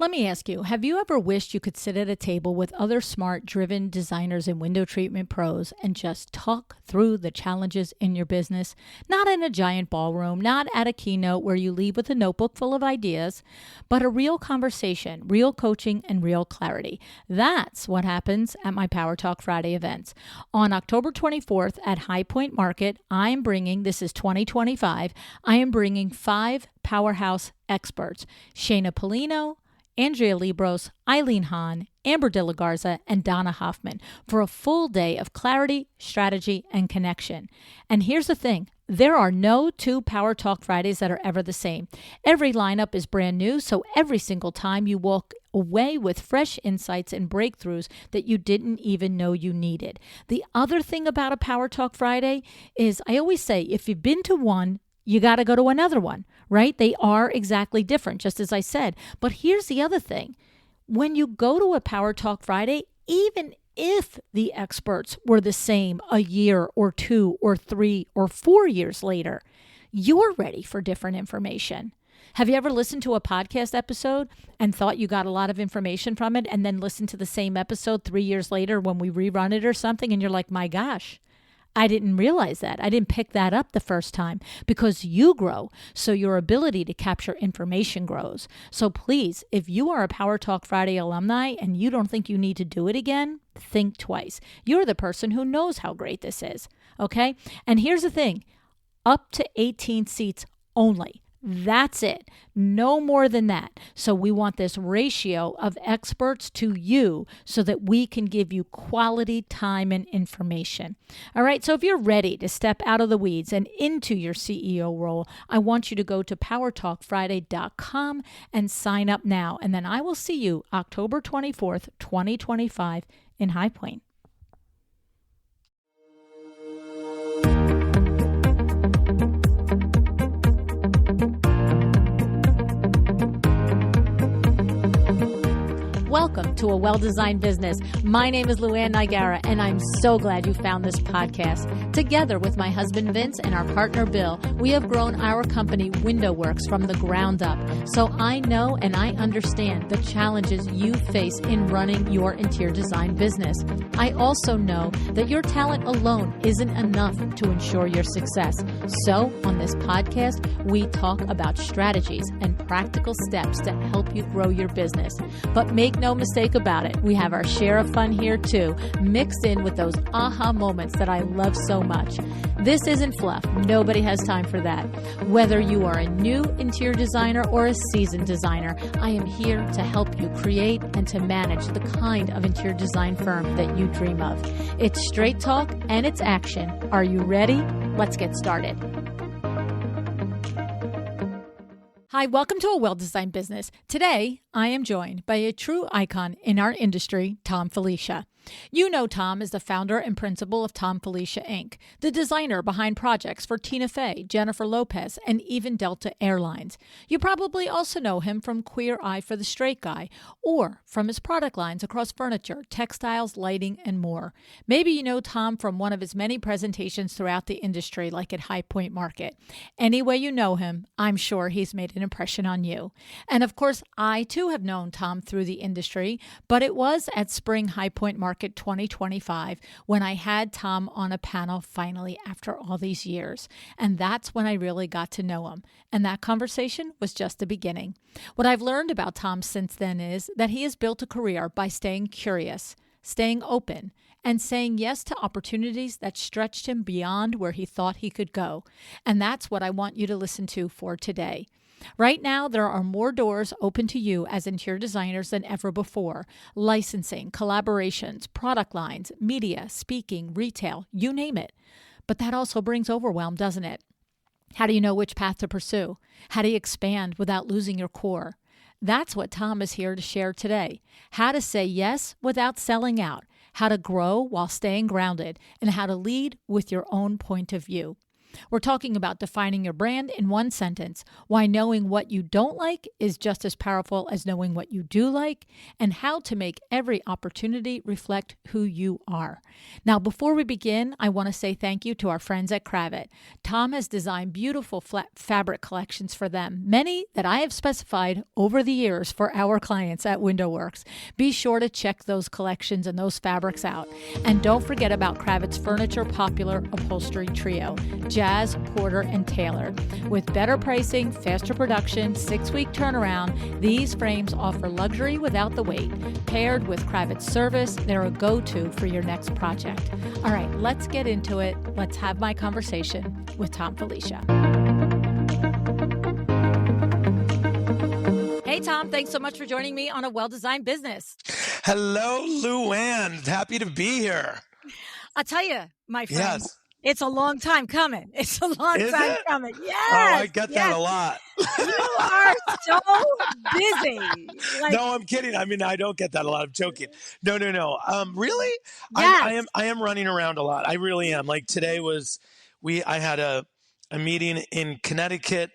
Let me ask you, have you ever wished you could sit at a table with other smart, driven designers and window treatment pros and just talk through the challenges in your business? Not in a giant ballroom, not at a keynote where you leave with a notebook full of ideas, but a real conversation, real coaching, and real clarity. That's what happens at my Power Talk Friday events. On October 24th at High Point Market, this is 2025, I am bringing 5 powerhouse experts, Shayna Polino, Andrea Libros, Eileen Hahn, Amber De La Garza, and Donna Hoffman for a full day of clarity, strategy, and connection. And here's the thing. There are no 2 Power Talk Fridays that are ever the same. Every lineup is brand new, so every single time you walk away with fresh insights and breakthroughs that you didn't even know you needed. The other thing about a Power Talk Friday is I always say, if you've been to one, you got to go to another one, right? They are exactly different, just as I said. But here's the other thing. When you go to a Power Talk Friday, even if the experts were the same a year or 2 or 3 or 4 years later, you're ready for different information. Have you ever listened to a podcast episode and thought you got a lot of information from it and then listened to the same episode 3 years later when we rerun it or something and you're like, my gosh, I didn't realize that. I didn't pick that up the first time, because you grow, so your ability to capture information grows. So please, if you are a Power Talk Friday alumni and you don't think you need to do it again, think twice. You're the person who knows how great this is, okay? And here's the thing, up to 18 seats only. That's it. No more than that. So we want this ratio of experts to you so that we can give you quality time and information. All right. So if you're ready to step out of the weeds and into your CEO role, I want you to go to powertalkfriday.com and sign up now. And then I will see you October 24th, 2025 in High Point. Welcome to A Well-Designed Business. My name is Luann Nigara, and I'm so glad you found this podcast. Together with my husband Vince and our partner Bill, we have grown our company WindowWorks from the ground up. So I know and I understand the challenges you face in running your interior design business. I also know that your talent alone isn't enough to ensure your success. So on this podcast, we talk about strategies and practical steps to help you grow your business. But make no mistake about it, we have our share of fun here too, mixed in with those aha moments that I love so much. This isn't fluff. Nobody has time for that. Whether you are a new interior designer or a seasoned designer, I am here to help you create and to manage the kind of interior design firm that you dream of. It's straight talk and it's action. Are you ready? Let's get started. Hi, welcome to A Well-Designed Business. Today, I am joined by a true icon in our industry, Thom Filicia. You know Thom is the founder and principal of Thom Filicia, Inc., the designer behind projects for Tina Fey, Jennifer Lopez, and even Delta Airlines. You probably also know him from Queer Eye for the Straight Guy, or from his product lines across furniture, textiles, lighting, and more. Maybe you know Thom from one of his many presentations throughout the industry, like at High Point Market. Any way you know him, I'm sure he's made an impression on you. And of course, I too have known Thom through the industry, but it was at Spring High Point Market 2025 when I had Thom on a panel finally after all these years. And that's when I really got to know him. And that conversation was just the beginning. What I've learned about Thom since then is that he has built a career by staying curious, staying open, and saying yes to opportunities that stretched him beyond where he thought he could go. And that's what I want you to listen to for today. Right now, there are more doors open to you as interior designers than ever before. Licensing, collaborations, product lines, media, speaking, retail, you name it. But that also brings overwhelm, doesn't it? How do you know which path to pursue? How do you expand without losing your core? That's what Thom is here to share today. How to say yes without selling out, how to grow while staying grounded, and how to lead with your own point of view. We're talking about defining your brand in one sentence, why knowing what you don't like is just as powerful as knowing what you do like, and how to make every opportunity reflect who you are. Now, before we begin, I want to say thank you to our friends at Kravet. Thom has designed beautiful fabric collections for them, many that I have specified over the years for our clients at WindowWorks. Be sure to check those collections and those fabrics out. And don't forget about Kravet's Furniture Popular Upholstery Trio, Jazz, Porter, and Taylor. With better pricing, faster production, 6-week turnaround, these frames offer luxury without the wait. Paired with Kravet's service, they're a go-to for your next project. All right, let's get into it. Let's have my conversation with Thom Filicia. Hey, Thom, thanks so much for joining me on A Well-Designed Business. Hello, Luann. Happy to be here. I'll tell you, my friend, Yes. It's a long time coming. It's a long Is time it? coming. Yes. Oh, I get that a lot. You are so busy. No, I'm kidding. I mean, I don't get that a lot. I'm joking. No. Really? Yes. I am running around a lot. I really am. Like today I had a meeting in Connecticut,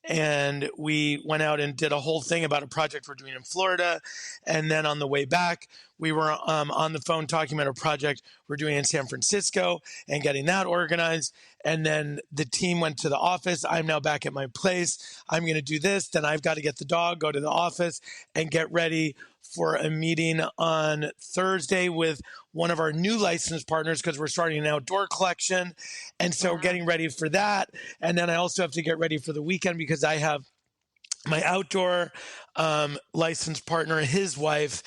and we went out and did a whole thing about a project we're doing in Florida. And then on the way back, we were on the phone talking about a project we're doing in San Francisco and getting that organized. And then the team went to the office. I'm now back at my place. I'm going to do this. Then I've got to get the dog, go to the office, and get ready for a meeting on Thursday with one of our new licensed partners because we're starting an outdoor collection. And so we're getting ready for that. And then I also have to get ready for the weekend because I have my outdoor licensed partner, his wife,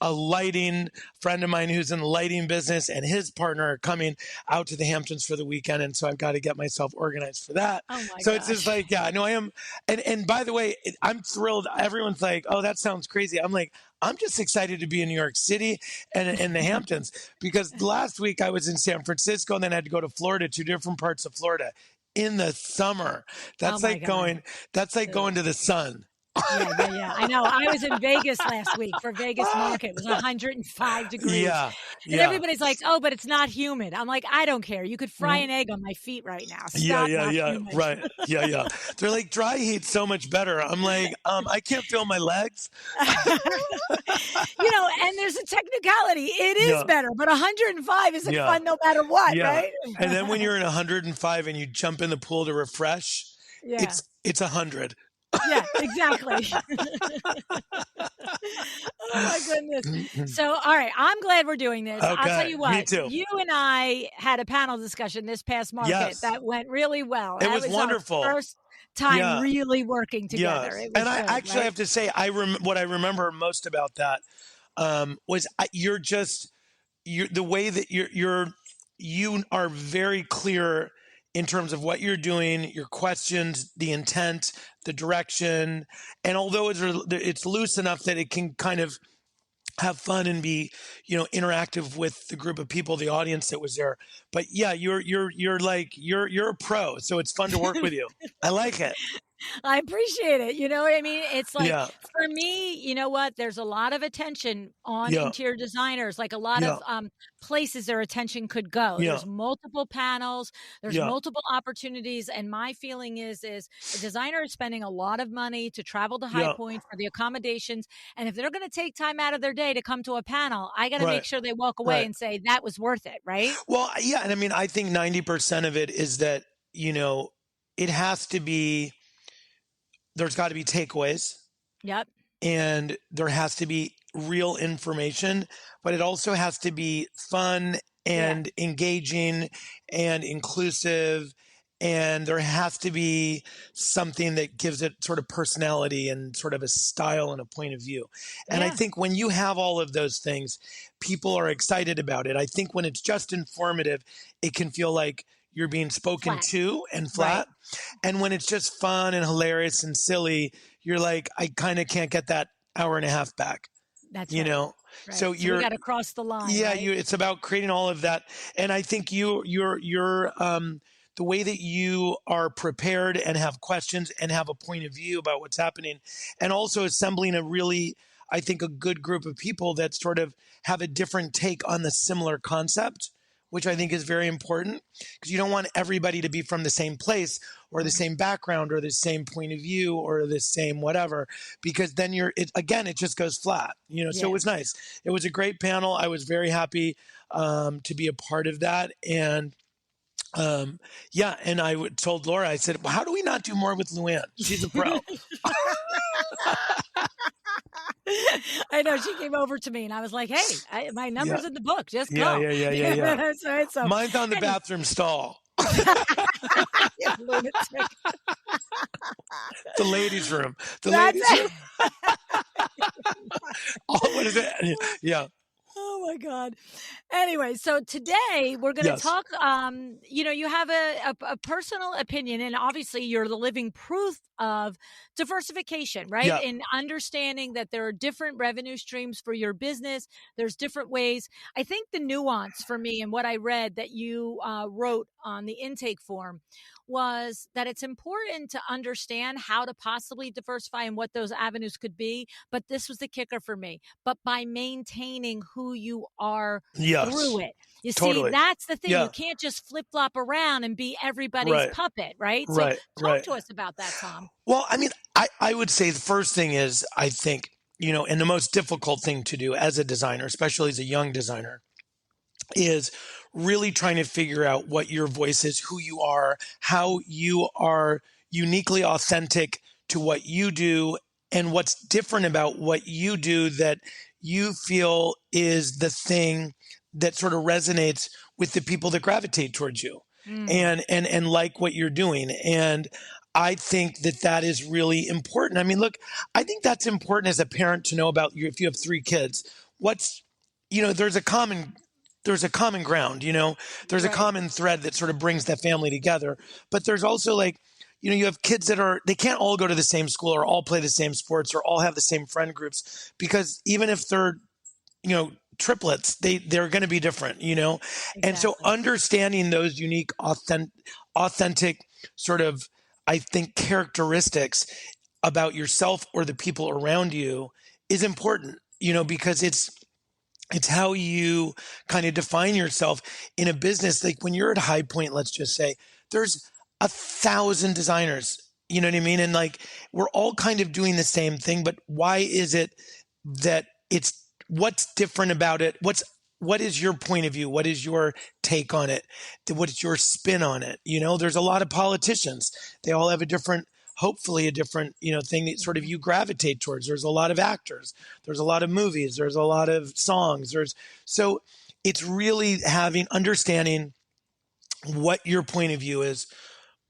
a lighting friend of mine who's in the lighting business, and his partner are coming out to the Hamptons for the weekend. And so I've got to get myself organized for that. Oh my so gosh. It's just like, yeah, no, I am. And by the way, I'm thrilled. Everyone's like, oh, that sounds crazy. I'm like, I'm just excited to be in New York City and in the Hamptons because last week I was in San Francisco and then I had to go to Florida, 2 different parts of Florida in the summer. That's Oh like going to the sun. Yeah. I know. I was in Vegas last week for Vegas market. It was 105 degrees. Yeah. And everybody's like, oh, but it's not humid. I'm like, I don't care. You could fry an egg on my feet right now. Stop. Yeah. Humid. Right. Yeah. They're like, dry heat's so much better. I'm like, I can't feel my legs. And there's a technicality. It is better, but 105 isn't fun no matter what, right? And then when you're in 105 and you jump in the pool to refresh, it's 100. Yeah, exactly. Oh my goodness. So, all right, I'm glad we're doing this. Okay, I'll tell you what. me too. You and I had a panel discussion this past market that went really well. It was wonderful. Our first time really working together. Yes. It was I good, actually have to say, what I remember most about that was the way that you are very clear in terms of what you're doing, your questions, the intent, the direction. And although it's loose enough that it can kind of have fun and be, interactive with the group of people, the audience that was there. But yeah, you're a pro. So it's fun to work with you. I like it. I appreciate it. You know what I mean? It's like, for me, you know what? There's a lot of attention on interior designers, like a lot of places their attention could go. There's multiple panels, there's multiple opportunities. And my feeling is a designer is spending a lot of money to travel to High Point for the accommodations. And if they're going to take time out of their day to come to a panel, I got to make sure they walk away and say that was worth it. Right. Well, yeah. And I mean, I think 90% of it is that, it has to be, there's got to be takeaways. Yep. And there has to be real information, but it also has to be fun and engaging and inclusive. And there has to be something that gives it sort of personality and sort of a style and a point of view. And I think when you have all of those things, people are excited about it. I think when it's just informative, it can feel like you're being spoken to and flat. Right. And when it's just fun and hilarious and silly, you're like, I kind of can't get that hour and a half back. That's Right. So you got to cross the line. Yeah, right? It's about creating all of that. And I think you're the way that you are prepared and have questions and have a point of view about what's happening, and also assembling a good group of people that sort of have a different take on the similar concept, which I think is very important because you don't want everybody to be from the same place or the same background or the same point of view or the same whatever, because then it just goes flat, so it Yeah. was nice. It was a great panel. I was very happy to be a part of that. And yeah, and told Laura, I said, well, how do we not do more with Luann? She's a pro. I know, she came over to me and I was like, hey, my Yeah, number's in the book. Just yeah, come. yeah, yeah, yeah, yeah. That's right. So, Mine's on the anyway. bathroom stall. You lunatic. The ladies' room. The That's ladies' room. it. Oh, what is it? Yeah. Oh my God. Anyway, so today we're going to Yes. talk. You have a personal opinion, and obviously you're the living proof of diversification, right? Yeah. In understanding that there are different revenue streams for your business. There's different ways. I think the nuance for me and what I read that you wrote on the intake form was that it's important to understand how to possibly diversify and what those avenues could be. But this was the kicker for me. But by maintaining who you are Yes. through it. You Totally. see, that's the thing. Yeah. You can't just flip flop around and be everybody's Right. puppet, right? Right. So talk Right. to us about that, Thom. Well, I mean, I would say the first thing is, I think, and the most difficult thing to do as a designer, especially as a young designer, is really trying to figure out what your voice is, who you are, how you are uniquely authentic to what you do, and what's different about what you do that you feel is the thing that sort of resonates with the people that gravitate towards you and like what you're doing. And I think that is really important. I mean, look, I think that's important as a parent to know about if you have 3 kids, there's a common ground, there's a Right. common thread that sort of brings that family together. But there's also you have kids they can't all go to the same school or all play the same sports or all have the same friend groups, because even if they're, triplets, they're going to be different, And so Exactly. understanding those unique, authentic sort of, I think, characteristics about yourself or the people around you is important, because it's how you kind of define yourself in a business. Like when you're at High Point, let's just say there's 1,000 designers, you know what I mean? And we're all kind of doing the same thing, but why is it that what's different about it? What is your point of view? What is your take on it? What is your spin on it? There's a lot of politicians. They all have hopefully a different, thing that sort of you gravitate towards. There's a lot of actors. There's a lot of movies. There's a lot of songs. So it's really understanding what your point of view is,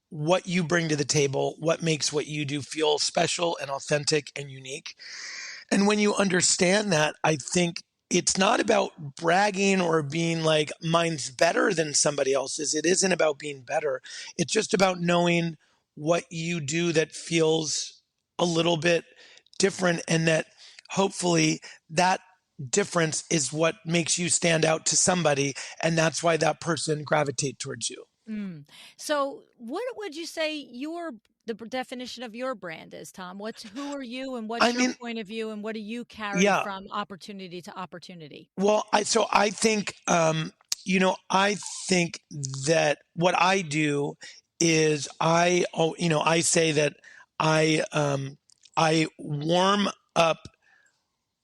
what you bring to the table, what makes what you do feel special and authentic and unique. And when you understand that, I think it's not about bragging or being like, mine's better than somebody else's. It isn't about being better. It's just about knowing what you do that feels a little bit different, and that hopefully that difference is what makes you stand out to somebody. And that's why that person gravitates towards you. So what would you say the definition of your brand is, Thom? Who are you and what's your point of view and what do you carry from opportunity to opportunity? Well, I think, I think that what I do is I say that I warm up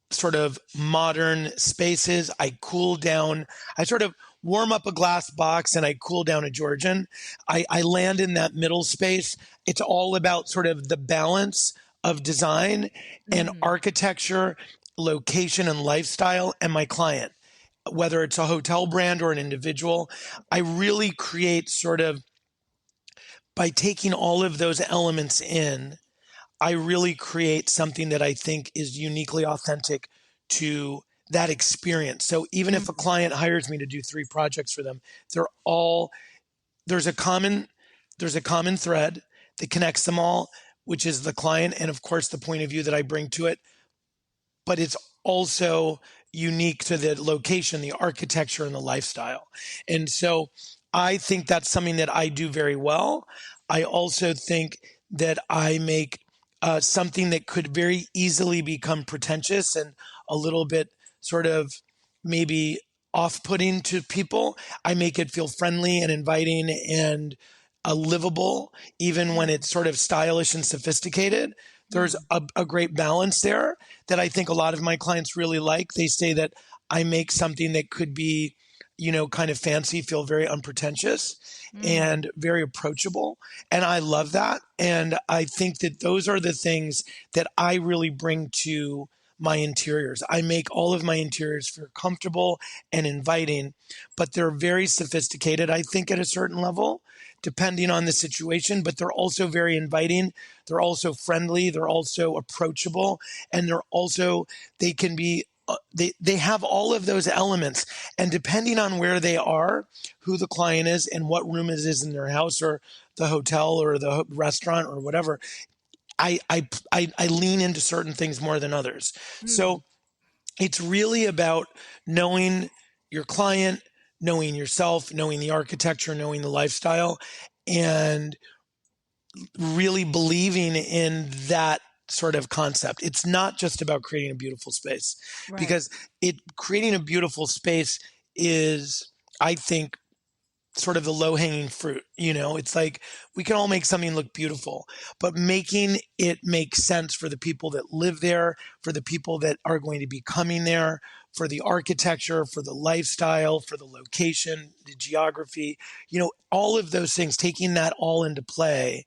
sort of modern spaces. I cool down. I sort of warm up a glass box and I cool down a Georgian. I land in that middle space. It's all about sort of the balance of design and architecture, location and lifestyle, and my client, whether it's a hotel brand or an individual. I really create sort of, by taking all of those elements in, I really create something that I think is uniquely authentic to that experience. So even if a client hires me to do 3 projects for them, there's a common thread that connects them all, which is the client and of course the point of view that I bring to it. But it's also unique to the location, the architecture, and the lifestyle. And so I think that's something that I do very well. I also think that I make something that could very easily become pretentious and a little bit sort of maybe off-putting to people. I make it feel friendly and inviting and livable, even when it's sort of stylish and sophisticated. There's Mm. a great balance there that I think a lot of my clients really like. They say that I make something that could be, kind of fancy, feel very unpretentious Mm. and very approachable. And I love that. And I think that those are the things that I really bring to my interiors. I make all of my interiors feel comfortable and inviting, but they're very sophisticated, I think, at a certain level, depending on the situation, but they're also very inviting. They're also friendly. They're also approachable. And they can be, they have all of those elements. And depending on where they are, who the client is, and what room it is in their house or the hotel or the restaurant or whatever, I lean into certain things more than others. Mm. So it's really about knowing your client, knowing yourself, knowing the architecture, knowing the lifestyle, and really believing in that sort of concept. It's not just about creating a beautiful space, Right. because creating a beautiful space is, I think, sort of the low hanging fruit. It's like we can all make something look beautiful, but making it make sense for the people that live there, for the people that are going to be coming there, for the architecture, for the lifestyle, for the location, the geography, all of those things, taking that all into play,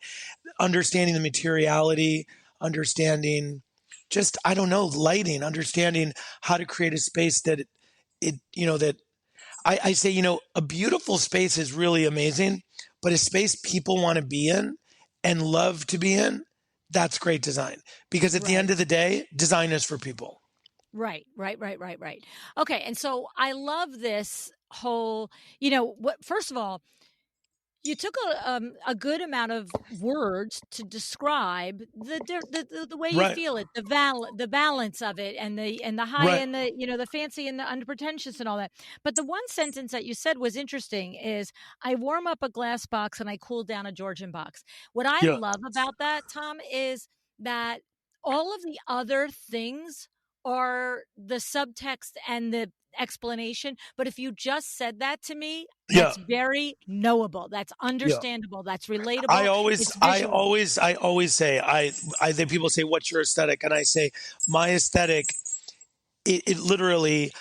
understanding the materiality, understanding just, I don't know, lighting, understanding how to create a space that that I say, a beautiful space is really amazing, but a space people want to be in and love to be in, that's great design. Because at the end Right. of the day, design is for people. Right, right, right, right, right. Okay, and so I love this whole, what first of all, you took a good amount of words to describe the way you Right, feel it, the balance of it, and the high right. and the fancy and the unpretentious and all that. But the one sentence that you said was interesting is, "I warm up a glass box and I cool down a Georgian box." What I Yeah, love about that, Tom, is that all of the other things are the subtext and the explanation, but if you just said that to me, yeah, that's very knowable, that's yeah. understandable, that's I relatable, always, it's I visual. always, I always say, then people say, what's your aesthetic? And I say, my aesthetic, it literally,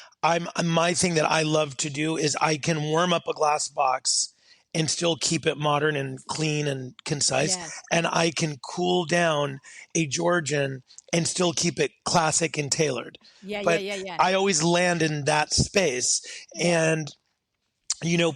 my thing that I love to do is I can warm up a glass box and still keep it modern and clean and concise. Yes. And I can cool down a Georgian and still keep it classic and tailored. Yeah, yeah, But yeah, yeah. I always land in that space. Yeah. And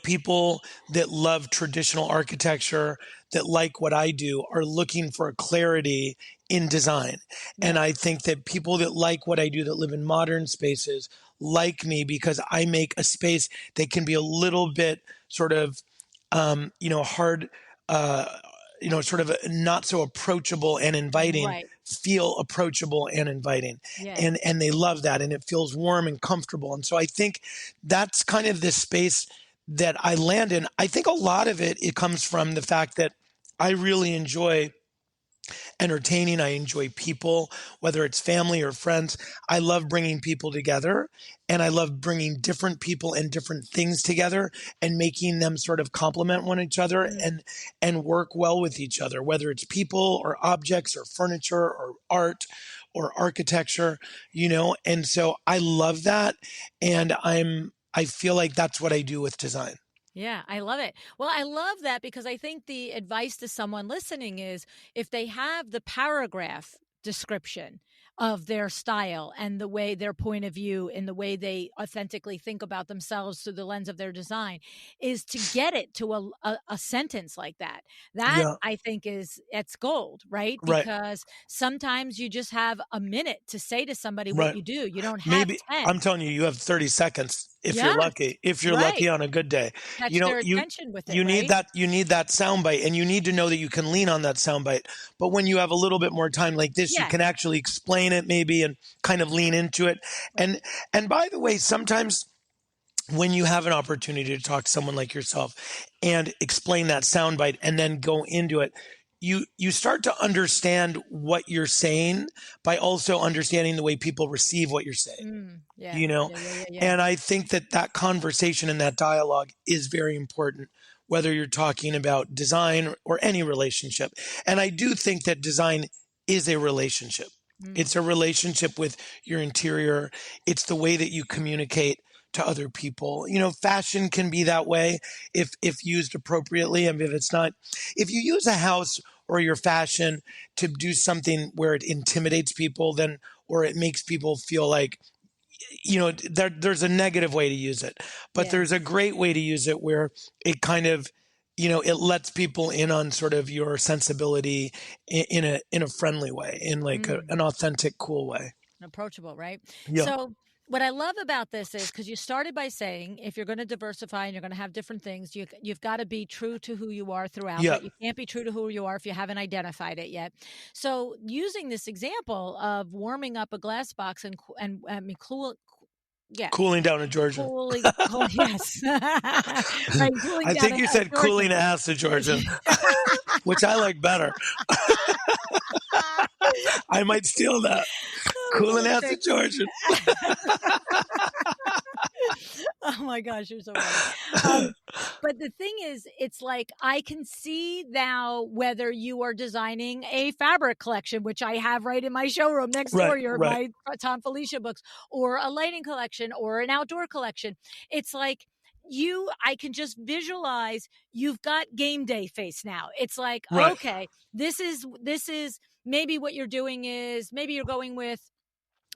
people that love traditional architecture, that like what I do, are looking for a clarity in design. And Yeah. I think that people that like what I do, that live in modern spaces, like me because I make a space that can be a little bit sort of, hard, uh, sort of not so approachable and inviting, Right. feel approachable and inviting. Yeah. And they love that, and it feels warm and comfortable. And so I think that's kind of the space that I land in. I think a lot of it comes from the fact that I really enjoy entertaining. I enjoy people, whether it's family or friends. I love bringing people together, and I love bringing different people and different things together and making them sort of complement one each other Mm. and work well with each other, whether it's people or objects or furniture or art or architecture, And so I love that, and I feel like that's what I do with design. Yeah, I love it. Well, I love that because I think the advice to someone listening is, if they have the paragraph description of their style and the way, their point of view and the way they authentically think about themselves through the lens of their design, is to get it to a sentence like that. That, Yeah, I think, it's gold, right? right, Because sometimes you just have a minute to say to somebody what right. you do. You don't have Maybe 10. I'm telling you, you have 30 seconds if you're Yes, lucky. If you're lucky right. on a good day, Catch you know, their you attention with it, you need right? that soundbite, and you need to know that you can lean on that soundbite. But when you have a little bit more time like this, you Yeah. can actually explain it maybe and kind of lean into it. Right. And by the way, sometimes when you have an opportunity to talk to someone like yourself and explain that soundbite and then go into it, you start to understand what you're saying by also understanding the way people receive what you're saying, Yeah. you know? Yeah. And I think that that conversation and that dialogue is very important, whether you're talking about design or any relationship. And I do think that design is a relationship. Mm. It's a relationship with your interior. It's the way that you communicate to other people. You know, fashion can be that way if used appropriately. I mean, if it's not, if you use a house or your fashion to do something where it intimidates people, then, or it makes people feel like, you know, there's a negative way to use it, but Yeah. there's a great way to use it where it kind of, you know, it lets people in on sort of your sensibility in a friendly way, in like Mm. an authentic, cool way. Approachable, right? Yeah. So, what I love about this is because you started by saying if you're going to diversify and you're going to have different things, you've got to be true to who you are throughout, Yeah. but you can't be true to who you are if you haven't identified it yet. So, using this example of warming up a glass box and I mean, yeah, Cooling down in Georgia. yes, right, cooling I down think a, you a said Georgian. cooling acid, Georgia, which I like better. I might steal that. Oh, Cooling acid, perfect. Georgia. Oh my gosh, you're so funny. But the thing is, it's like I can see now whether you are designing a fabric collection, which I have right in my showroom next Right, door, your right, my Thom Filicia books, or a lighting collection, or an outdoor collection. It's like I can just visualize you've got game day face now. It's like, right, okay, this is maybe what you're doing is maybe you're going with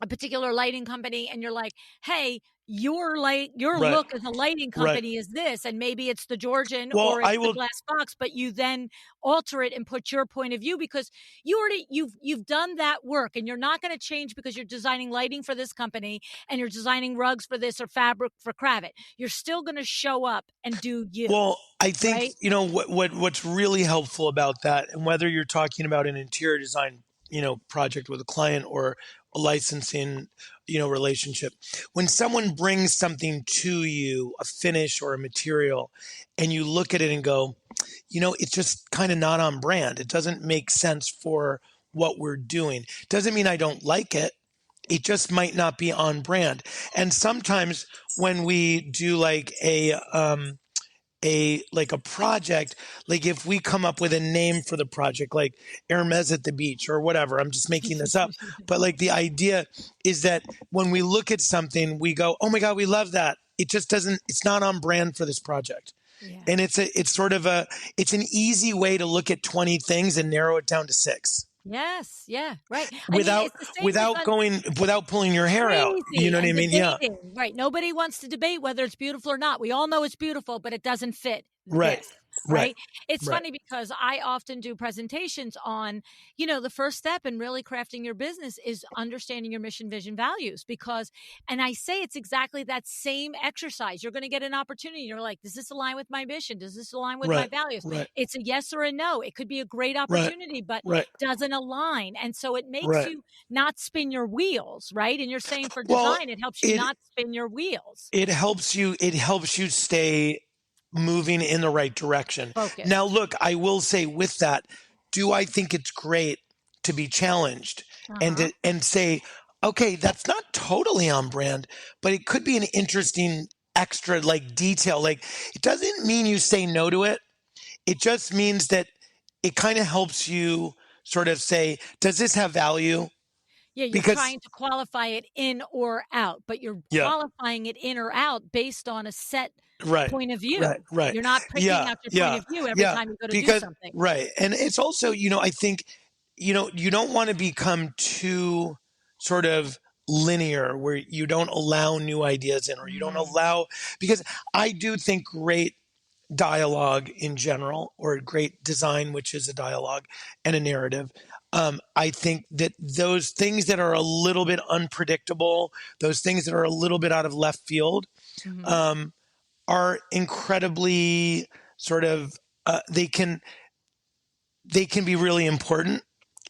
a particular lighting company and you're like, hey, your right, look as a lighting right. company is this, and maybe it's the Georgian Well, or I it's the will. glass box, but you then alter it and put your point of view because you've done that work, and you're not going to change because you're designing lighting for this company and you're designing rugs for this or fabric for Cravat. You're still going to show up and do you, Well, I think, right? you know, what's really helpful about that, and whether you're talking about an interior design, you know, project with a client or a licensing, you know, relationship, when someone brings something to you, a finish or a material, and you look at it and go, you know, it's just kind of not on brand. It doesn't make sense for what we're doing. Doesn't mean I don't like it. It just might not be on brand. And sometimes when we do like a project, like if we come up with a name for the project, like Hermes at the beach or whatever, I'm just making this up, but like the idea is that when we look at something, we go, oh my god, we love that. It just doesn't, it's not on brand for this project. Yeah. And it's an easy way to look at 20 things and narrow it down to 6 Yes. Yeah. Right. I mean, without it's the same with without pulling your hair out. You crazy know what I and mean? Yeah. debating. Right. Nobody wants to debate whether it's beautiful or not. We all know it's beautiful, but it doesn't fit Right. this. Right. Right. It's Right. funny because I often do presentations on, the first step in really crafting your business is understanding your mission, vision, values. And I say it's exactly that same exercise. You're going to get an opportunity. You're like, does this align with my mission? Does this align with my Right. values? Right. It's a yes or a no. It could be a great Right. opportunity, but Right. doesn't align. And so it makes Right. you not spin your wheels, right? And you're saying for Well, design, it helps you it not spin your wheels. it helps you stay moving in the right direction. Now, Focused. look, I will say with that, do I think it's great to be challenged and Uh-huh. say, okay, that's not totally on brand, but it could be an interesting extra like detail. Like it doesn't mean you say no to it. It just means that it kind of helps you sort of say, does this have value? Yeah, you're Because trying to qualify it in or out, but you're yeah, qualifying it in or out based on a set right, point of right, view. right. You're not picking Yeah, out your point yeah, of view every yeah. time you go to do Because something. right, and it's also, you know, I think, you know, you don't want to become too sort of linear where you don't allow new ideas in, or you don't Mm, allow, because I do think great dialogue in general, or great design, which is a dialogue and a narrative. I think that those things that are a little bit unpredictable, those things that are a little bit out of left field, mhm. um, are incredibly sort of they can be really important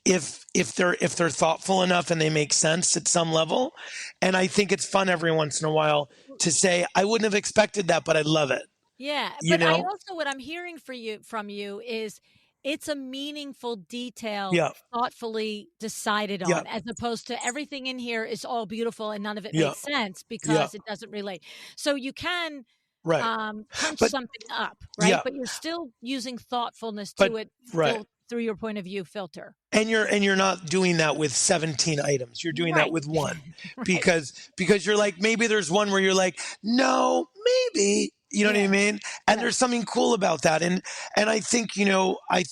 if they're thoughtful enough and they make sense at some level. And I think it's fun every once in a while to say, I wouldn't have expected that, but I love it. Yeah, You but I know? also what I'm hearing from you is it's a meaningful detail Yeah. thoughtfully decided Yeah. on, as opposed to everything in here is all beautiful and none of it Yeah. makes sense Yeah. because it doesn't relate. So you can Right. punch But something up, right? yeah, But you're still using thoughtfulness but to it right. through your point of view filter. And you're not doing that with 17 items. You're doing that Right. with one Right. because you're like, maybe there's one where you're like, no, maybe, you know what I Yeah. mean? And Yeah. there's something cool about that. And I think, I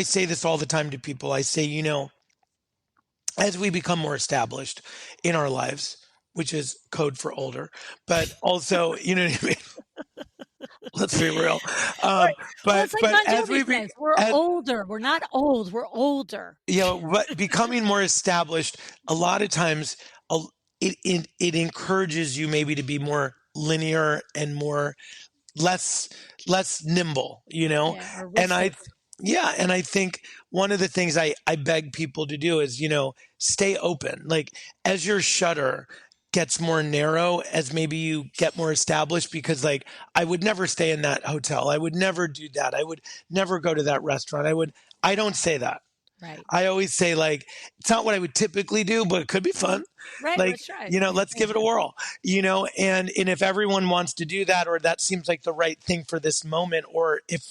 say this all the time to people. I say, as we become more established in our lives, which is code for older, but also, you know what I mean? Let's be real. Um, Right. Well, but it's like but Bon as Jovi we be, says, we're as older. We're not old. We're older. but becoming more established, a lot of times, a- it encourages you maybe to be more linear and more less less nimble, Yeah. Or and risk taker. I think one of the things I beg people to do is, stay open. Like, as your shutter gets more narrow, as maybe you get more established, because, like, I would never stay in that hotel, I would never do that, I would never go to that restaurant, I don't say that. Right. I always say, like, it's not what I would typically do, but it could be fun. Right. Like, Let's try it. let's give it a whirl, and if everyone wants to do that, or that seems like the right thing for this moment, or if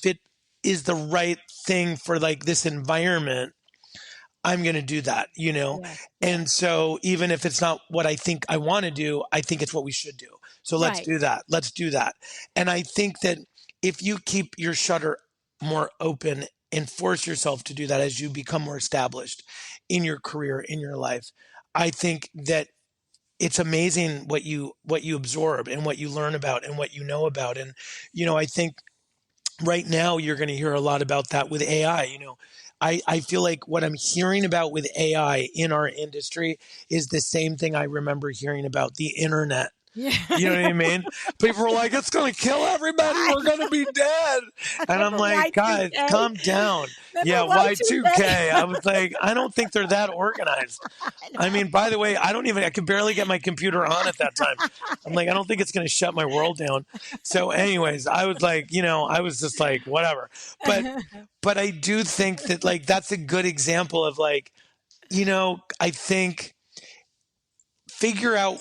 it is the right thing for, like, this environment, I'm going to do that. Yeah. Yeah. And so, even if it's not what I think I want to do, I think it's what we should do. So let's Right. do that. Let's do that. And I think that if you keep your shutter more open and force yourself to do that as you become more established in your career, in your life, I think that it's amazing what you absorb and what you learn about and what you know about. And, I think right now you're going to hear a lot about that with AI. I feel like what I'm hearing about with AI in our industry is the same thing I remember hearing about the internet. Yeah. You know what I mean? People are like, it's going to kill everybody. I We're going to be dead. And I'm remember like, guys, Y2K. calm down. Remember Yeah, Y2K? Y2K. I was like, I don't think they're that organized. I I know. mean, by the way, I could barely get my computer on at that time. I'm like, I don't think it's going to shut my world down. So, anyways, I was like, I was just like, whatever. But, but I do think that, like, that's a good example of, like, I think, figure out,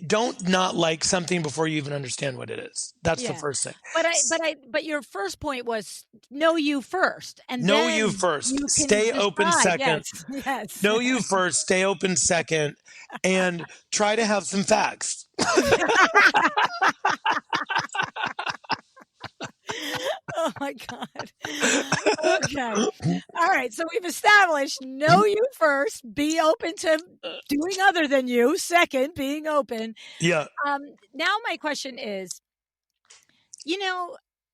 don't not like something before you even understand what it is. That's the Yeah. first thing. But your first point was know you first, and Know you then first. you can Stay open decide. Yes. second. Yes. Know you first. Stay open second. And try to have some facts. Oh my God. Okay. All right. So we've established know you first, be open to doing other than you. Second, being open. Yeah. Now my question is,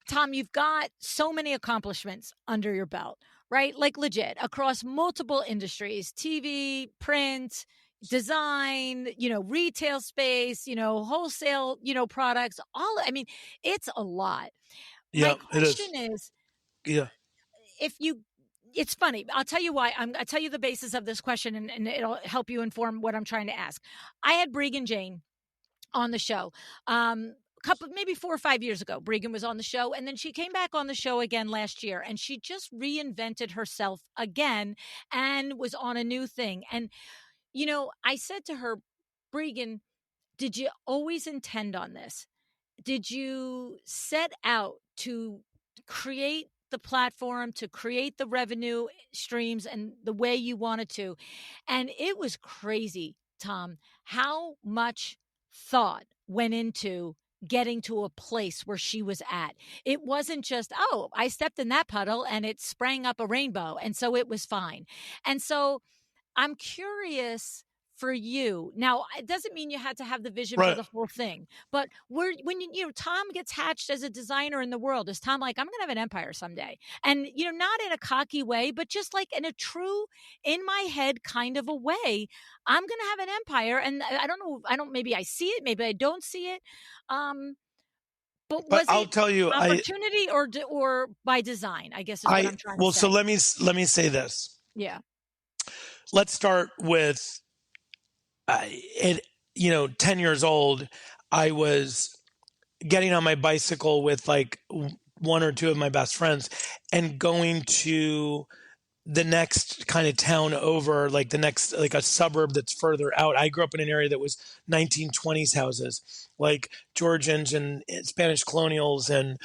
Thom, you've got so many accomplishments under your belt, right? Like legit across multiple industries, TV, print, design, retail space, wholesale, products, it's a lot. My Yeah, it question is. is, Yeah. if you it's funny. I'll tell you why. I'll tell you the basis of this question, and it'll help you inform what I'm trying to ask. I had Breegan Jane on the show. Couple, maybe 4 or 5 years ago, Breegan was on the show, and then she came back on the show again last year, and she just reinvented herself again and was on a new thing. And I said to her, Breegan, did you always intend on this? Did you set out to create the platform, to create the revenue streams and the way you wanted to? And it was crazy, Thom, how much thought went into getting to a place where she was at. It wasn't just, oh, I stepped in that puddle and it sprang up a rainbow, and so it was fine. And so I'm curious for you. Now, it doesn't mean you had to have the vision for Right. the whole thing, but when Thom gets hatched as a designer in the world, is Thom like, I'm going to have an empire someday? And, not in a cocky way, but just like in a true, in my head kind of a way, I'm going to have an empire. And I don't know, maybe I see it, maybe I don't see it. But But was I'll it tell you, opportunity or by design, I guess is what I'm trying to so say. let me say this. Yeah. Let's start with, at 10 years old, I was getting on my bicycle with, like, one or two of my best friends and going to the next kind of town over, like the next, like a suburb that's further out. I grew up in an area that was 1920s houses, like Georgians and Spanish colonials and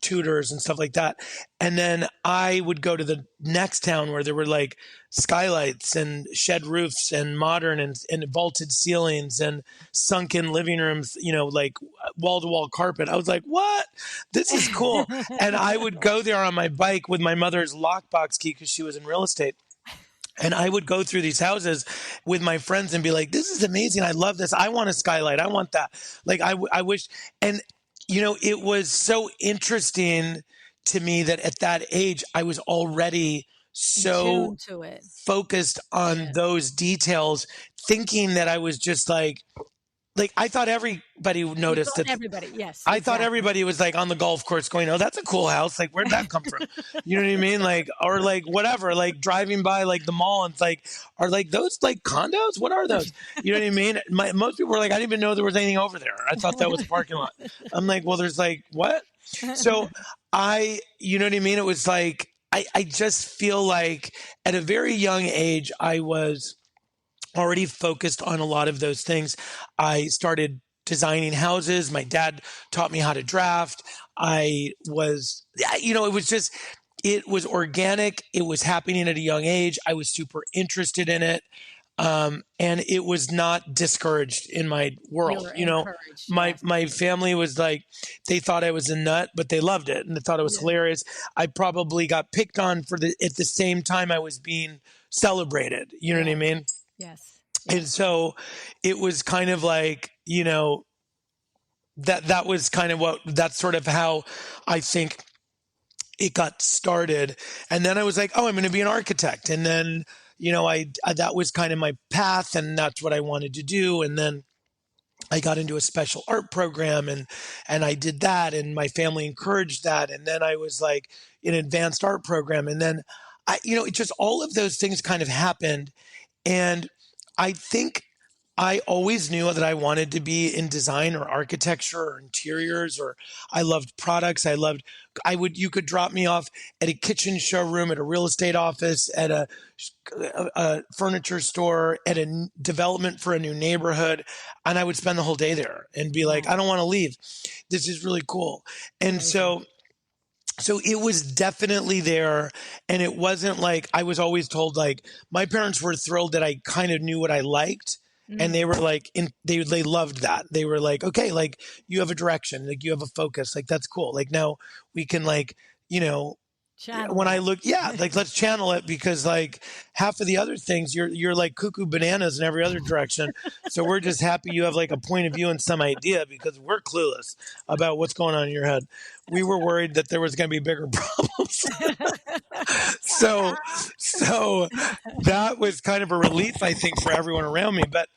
Tudors and stuff like that. And then I would go to the next town where there were like skylights and shed roofs and modern and vaulted ceilings and sunken living rooms, like wall to wall carpet. I was like, what? This is cool. And I would go there on my bike with my mother's lockbox key because she was in real estate. And I would go through these houses with my friends and be like, this is amazing. I love this. I want a skylight. I want that. Like, I wish. And, it was so interesting to me that at that age, I was already so to it. focused on those details, thinking that I was just like I thought everybody noticed it. Everybody, yes. I thought everybody was like on the golf course going, oh, that's a cool house. Like, where'd that come from? You know what I mean? Like, or like whatever, like driving by like the mall and it's like, are like those like condos? What are those? You know what I mean? Most people were like, I didn't even know there was anything over there. I thought that was a parking lot. I'm like, well, there's like, what? So you know what I mean? It was like, I just feel like at a very young age, I was already focused on a lot of those things. I started designing houses. My dad taught me how to draft. It was organic. It was happening at a young age. I was super interested in it. And it was not discouraged in my world. My family was like, they thought I was a nut, but they loved it and they thought it was hilarious. I probably got picked on at the same time I was being celebrated. You know what I mean? Yes. And so it was kind of like, that was kind of that's sort of how I think it got started. And then I was like, oh, I'm going to be an architect. And then, that was kind of my path and that's what I wanted to do. And then I got into a special art program and I did that and my family encouraged that. And then I was like in an advanced art program. And then it just all of those things kind of happened. And I think I always knew that I wanted to be in design or architecture or interiors, or I loved products. You could drop me off at a kitchen showroom, at a real estate office, at a furniture store, at a development for a new neighborhood. And I would spend the whole day there and be like, I don't want to leave. This is really cool. And so it was definitely there. And it wasn't like, I was always told, like, my parents were thrilled that I kind of knew what I liked. And they were like, they loved that. They were like, okay, like you have a direction, like you have a focus, like that's cool. Like now we can when I look, like let's channel it because like half of the other things you're like cuckoo bananas in every other direction. So we're just happy you have like a point of view and some idea because we're clueless about what's going on in your head. We were worried that there was going to be bigger problems. So that was kind of a relief, I think, for everyone around me. But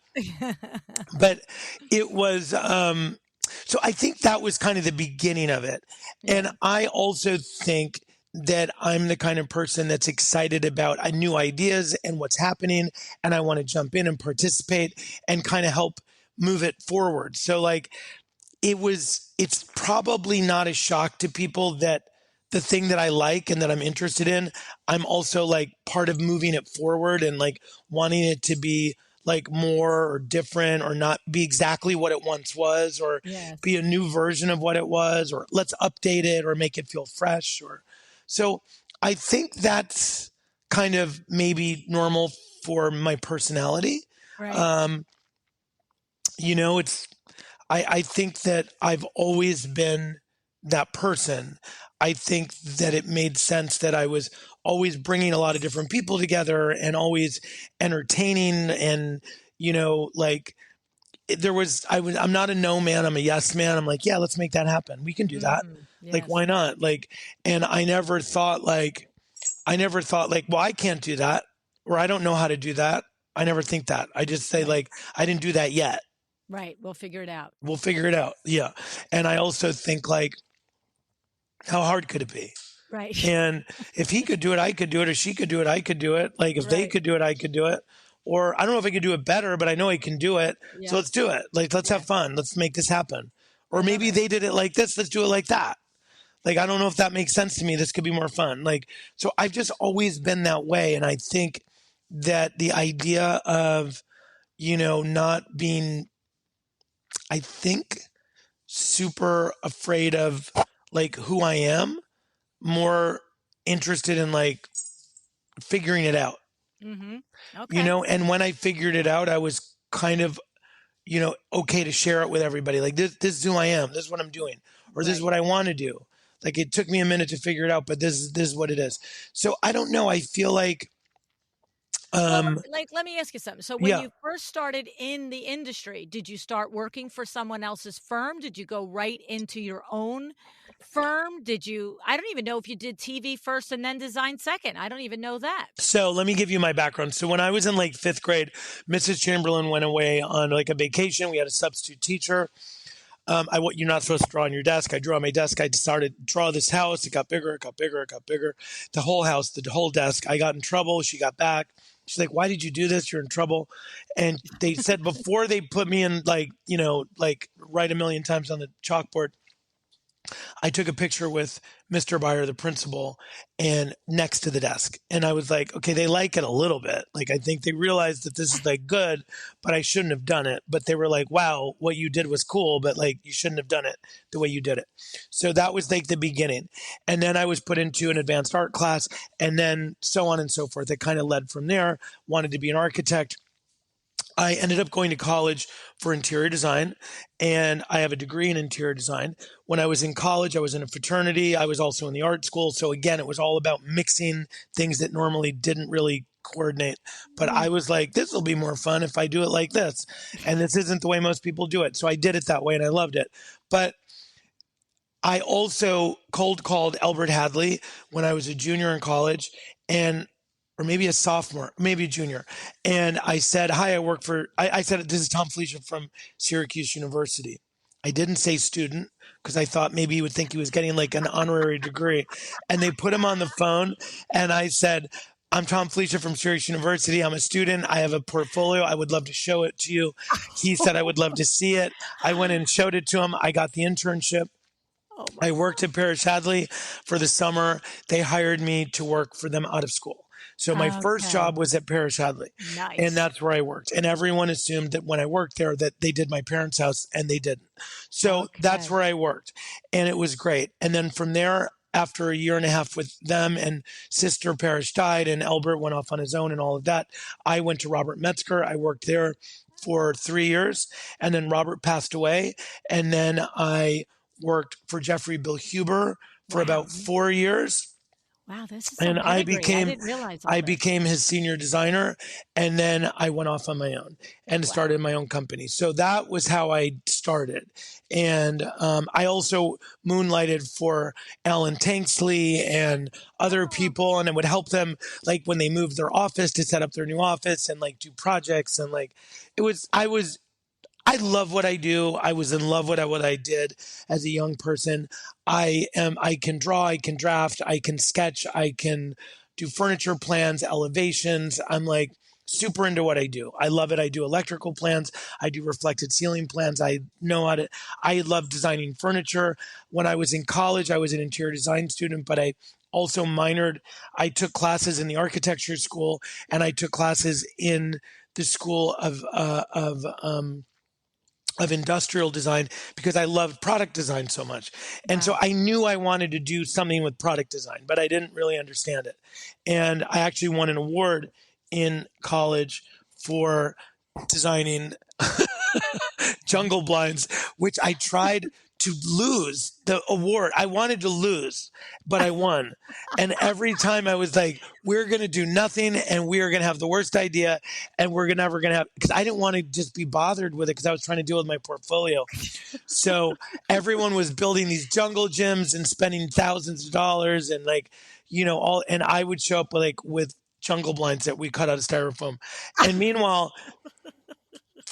it was, so I think that was kind of the beginning of it. Yeah. And I also think that I'm the kind of person that's excited about new ideas and what's happening. And I want to jump in and participate and kind of help move it forward. So like, it's probably not a shock to people that the thing that I like and that I'm interested in, I'm also like part of moving it forward and like wanting it to be like more or different or not be exactly what it once was or be a new version of what it was or let's update it or make it feel fresh so I think that's kind of maybe normal for my personality. Right. I think that I've always been that person. I think that it made sense that I was always bringing a lot of different people together and always entertaining and, I'm not a no man. I'm a yes man. I'm like, yeah, let's make that happen. We can do that. Yes. Like, why not? And I never thought well, I can't do that or I don't know how to do that. I never think that. I just say I didn't do that yet. Right. We'll figure it out. Yeah. And I also think how hard could it be? Right. And if he could do it, I could do it, or she could do it, I could do it. Like if they could do it, I could do it. Or I don't know if I could do it better, but I know I can do it. Yeah. So let's do it. Like, let's have fun. Let's make this happen. Or maybe they did it like this. Let's do it like that. Like, I don't know if that makes sense to me. This could be more fun. Like, so I've just always been that way. And I think that the idea of, not being, I think, super afraid of like who I am, more interested in like figuring it out, Mm-hmm. Okay. and when I figured it out, I was kind of, okay to share it with everybody. Like this is who I am. This is what I'm doing, or this is Right. what I want to do. Like it took me a minute to figure it out, but this is what it is. So I don't know. I feel like, Well, um, let me ask you something. So when yeah. you first started in the industry, did you start working for someone else's firm? Did you go right into your own firm? I don't even know if you did TV first and then design second. I don't even know that. So let me give you my background. So when I was in like fifth grade, Mrs. Chamberlain went away on like a vacation. We had a substitute teacher. You're not supposed to draw on your desk. I drew on my desk. I started to draw this house. It got bigger. It got bigger. It got bigger. The whole house, the whole desk. I got in trouble. She got back. She's like, "Why did you do this? You're in trouble." And they said before they put me in, like, like write a million times on the chalkboard, I took a picture with Mr. Byer, the principal, and next to the desk. And I was like, okay, they like it a little bit. Like, I think they realized that this is like good, but I shouldn't have done it. But they were like, wow, what you did was cool, but like, you shouldn't have done it the way you did it. So that was like the beginning. And then I was put into an advanced art class, and then so on and so forth. It kind of led from there, wanted to be an architect. I ended up going to college for interior design, and I have a degree in interior design. When I was in college, I was in a fraternity. I was also in the art school. So again, it was all about mixing things that normally didn't really coordinate. But I was like, this will be more fun if I do it like this. And this isn't the way most people do it. So I did it that way, and I loved it. But I also cold called Parrish-Hadley when I was a junior in college, or maybe a sophomore, maybe a junior. And I said, hi, I said, this is Thom Filicia from Syracuse University. I didn't say student because I thought maybe he would think he was getting like an honorary degree. And they put him on the phone, and I said, I'm Thom Filicia from Syracuse University. I'm a student. I have a portfolio. I would love to show it to you. He said, I would love to see it. I went and showed it to him. I got the internship. I worked at Parrish-Hadley for the summer. They hired me to work for them out of school. So my first job was at Parrish-Hadley. Nice. And that's where I worked. And everyone assumed that when I worked there that they did my parents' house, and they didn't. So that's where I worked. And it was great. And then from there, after a year and a half with them, and Sister Parrish died, and Albert went off on his own and all of that, I went to Robert Metzger. I worked there for 3 years. And then Robert passed away. And then I worked for Jeffrey Bill Huber for about 4 years. Wow, this is some And I pedigree. I didn't realize all this. became his senior designer, and then I went off on my own and started my own company. So that was how I started. And I also moonlighted for Alan Tanksley and other people, and I would help them like when they moved their office to set up their new office and like do projects. And like I love what I do. I was in love with what I did as a young person. I can draw, I can draft, I can sketch, I can do furniture plans, elevations. I'm like super into what I do. I love it. I do electrical plans. I do reflected ceiling plans. I love designing furniture. When I was in college, I was an interior design student, but I also minored. I took classes in the architecture school, and I took classes in the school of industrial design because I loved product design so much. And so I knew I wanted to do something with product design, but I didn't really understand it. And I actually won an award in college for designing jungle blinds, which I tried to lose the award. I wanted to lose, but I won. And every time I was like, we're going to do nothing, and we are going to have the worst idea, and we're never going to have, because I didn't want to just be bothered with it because I was trying to deal with my portfolio. So everyone was building these jungle gyms and spending thousands of dollars, and like, and I would show up with jungle blinds that we cut out of styrofoam. And meanwhile,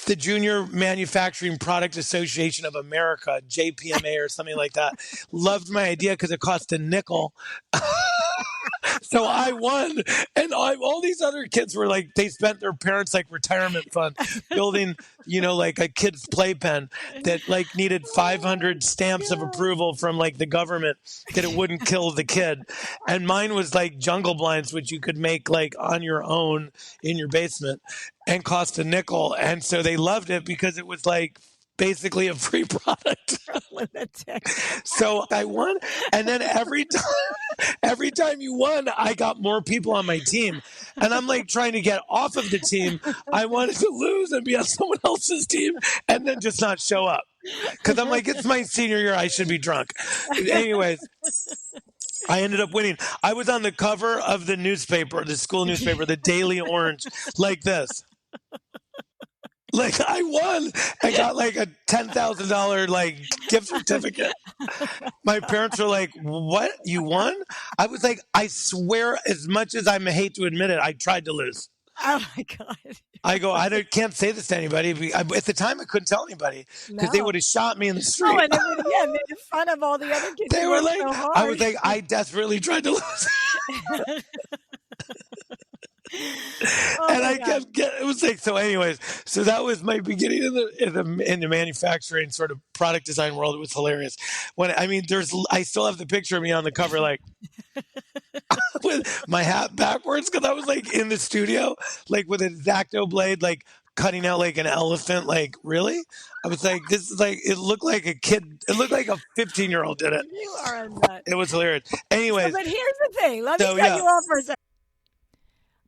the Junior Manufacturing Product Association of America, JPMA or something like that, loved my idea because it cost a nickel. So I won, and all these other kids were like, they spent their parents' like retirement fund building, like a kid's playpen that like needed 500 stamps of approval from like the government that it wouldn't kill the kid. And mine was like jungle blinds, which you could make like on your own in your basement and cost a nickel. And so they loved it because it was like basically a free product. So I won. And then every time you won, I got more people on my team. And I'm like trying to get off of the team. I wanted to lose and be on someone else's team and then just not show up. Because I'm like, it's my senior year. I should be drunk. Anyways, I ended up winning. I was on the cover of the newspaper, the school newspaper, the Daily Orange, like this. Like I won. I got like a $10,000 like gift certificate. My parents were like, "What? You won?" I was like, "I swear, as much as I hate to admit it, I tried to lose." Oh my God. I go, can't say this to anybody. At the time, I couldn't tell anybody because they would have shot me in the street. Oh, and they would have made fun of all the other kids. They were like, so hard. I was like, I desperately tried to lose. And I kept getting, it was like, so anyways, so that was my beginning in the manufacturing sort of product design world. It was hilarious. I still have the picture of me on the cover, like with my hat backwards. Cause I was like in the studio, like with an X-Acto blade, like cutting out like an elephant. Like, really? I was like, this is like, it looked like a kid. It looked like a 15-year-old did it. You are a nut. It was hilarious. Anyways. But here's the thing. Let me cut you off for a second.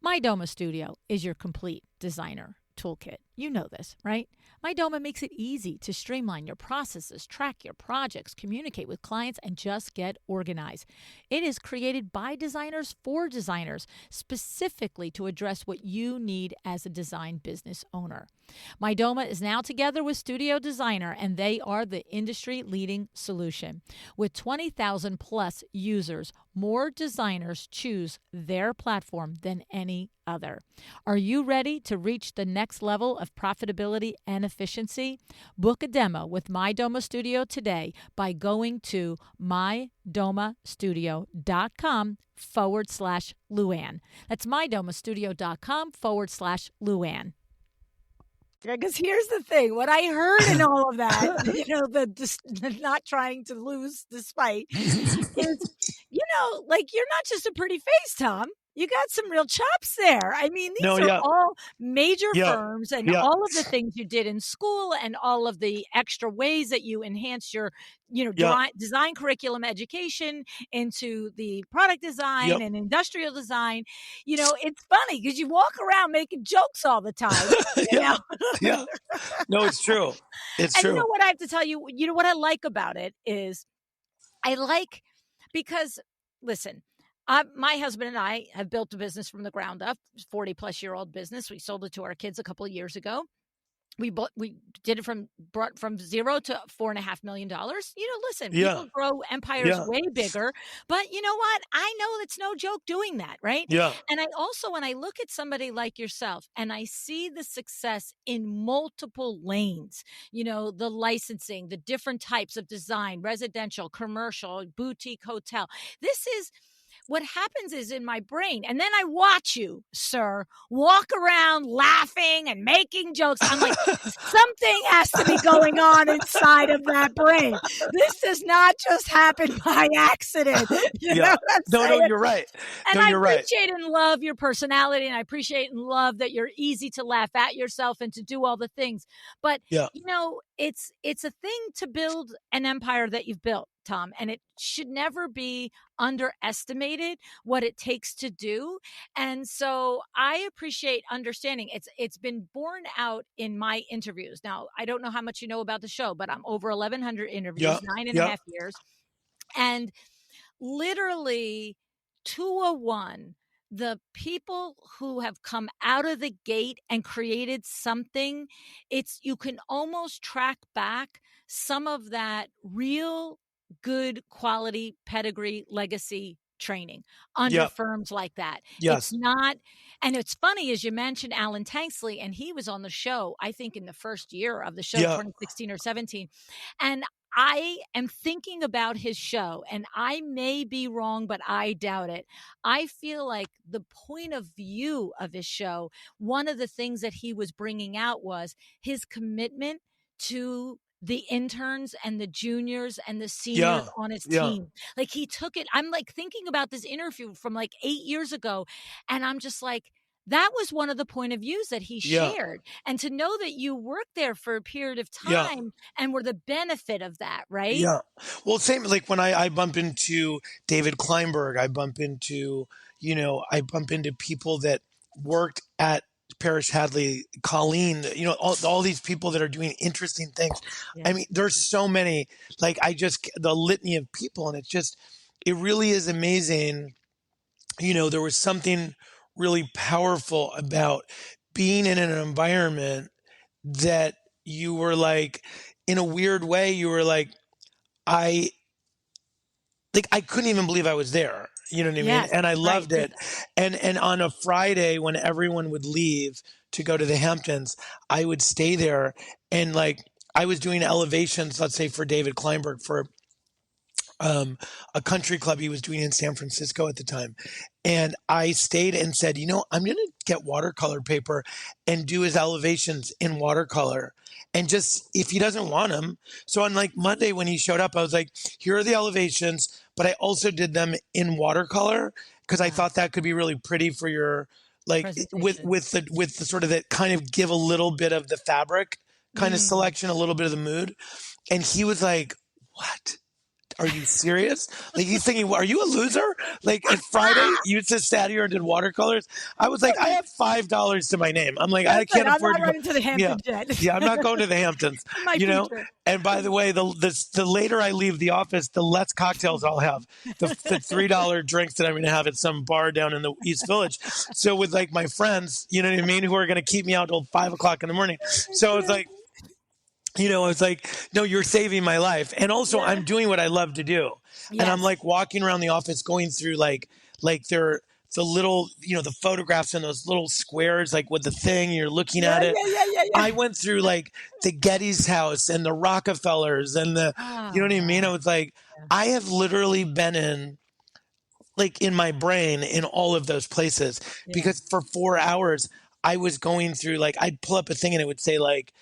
MyDoma Studio is your complete designer toolkit. You know this, right? MyDoma makes it easy to streamline your processes, track your projects, communicate with clients, and just get organized. It is created by designers for designers, specifically to address what you need as a design business owner. MyDoma is now together with Studio Designer, and they are the industry-leading solution. With 20,000 plus users, more designers choose their platform than any other. Are you ready to reach the next level of profitability and efficiency? Book a demo with MyDoma Studio today by going to mydomastudio.com/Luann. That's mydomastudio.com/Luann. Because here's the thing, what I heard in all of that, the not trying to lose despite, is, like you're not just a pretty face, Thom. You got some real chops there. I mean, these are all major firms and all of the things you did in school and all of the extra ways that you enhanced your, design curriculum education into the product design and industrial design. It's funny because you walk around making jokes all the time. No, it's true. It's true. You know what I have to tell you? You know what I like about it is because, listen, my husband and I have built a business from the ground up, 40-plus-year-old business. We sold it to our kids a couple of years ago. We did it brought from $0 to $4.5 million. Listen, people grow empires way bigger, but you know what? I know it's no joke doing that, right? Yeah. And I also, when I look at somebody like yourself and I see the success in multiple lanes, the licensing, the different types of design, residential, commercial, boutique, hotel, what happens is in my brain, and then I watch you, sir, walk around laughing and making jokes. I'm like, something has to be going on inside of that brain. This does not just happen by accident. You know what I'm saying? No, you're right. And I appreciate and love your personality, and I appreciate and love that you're easy to laugh at yourself and to do all the things. But, it's a thing to build an empire that you've built, Thom, and it should never be underestimated what it takes to do. And so I appreciate understanding. It's been borne out in my interviews. Now, I don't know how much you know about the show, but I'm over 1,100 interviews, 9.5 years. And literally 201, the people who have come out of the gate and created something, you can almost track back some of that real good quality pedigree legacy training under firms like that. It's not, and it's funny, as you mentioned Alan Tanksley, and he was on the show, I think in the first year of the show, 2016 or 17. And I am thinking about his show, and I may be wrong, but I doubt it. I feel like the point of view of his show, one of the things that he was bringing out was his commitment to the interns and the juniors and the seniors Yeah. on his Yeah. team. Like he took it. I'm like thinking about this interview from like 8 years ago, and I'm just like, that was one of the point of views that he Yeah. shared. And to know that you worked there for a period of Yeah. time and were the benefit of that, right? Yeah. Well, same like when I bump into David Kleinberg, I bump into people that worked at Parrish-Hadley, Colleen, all these people that are doing interesting things. I Yes. mean, there's so many, like the litany of people, and it really is amazing. There was something really powerful about being in an environment that you were like, in a weird way, you were like, I I couldn't even believe I was there. You know what I mean? Yes. And I Right. loved it. And on a Friday when everyone would leave to go to the Hamptons, I would stay there and like I was doing elevations, let's say for David Kleinberg for um, a country club he was doing in San Francisco at the time. And I stayed and said, I'm going to get watercolor paper and do his elevations in watercolor. And just if he doesn't want them. So on like Monday when he showed up, I was like, here are the elevations, but I also did them in watercolor because I Wow. thought that could be really pretty for your like Presentation. with the sort of that kind of give a little bit of the fabric kind of Mm. selection, a little bit of the mood. And he was like, what? Are you serious? Like he's thinking, are you a loser? Like at Friday, you just sat here and did watercolors. I was like, I have $5 to my name. I'm like, I That's it. can't I'm afford not to go. running to the Yeah, Hamptons yet. yeah, I'm not going to the Hamptons. In my You know. future. And by the way, the later I leave the office, the less cocktails I'll have. The $3 drinks that I'm going to have at some bar down in the East Village. So with like my friends, you know what I mean, who are going to keep me out till 5 o'clock in the morning. So I was like. I was like, no, you're saving my life. And also Yeah. I'm doing what I love to do. And I'm Yes. like walking around the office going through like the little, the photographs in those little squares, like with the thing, you're looking Yeah, at it. yeah, yeah, yeah, yeah. I went through like the Getty's house and the Rockefellers and you know Oh, what I mean? I wow. was like, Yeah. I have literally been in my brain in all of those places Yeah. because for 4 hours I was going through like, I'd pull up a thing and it would say like,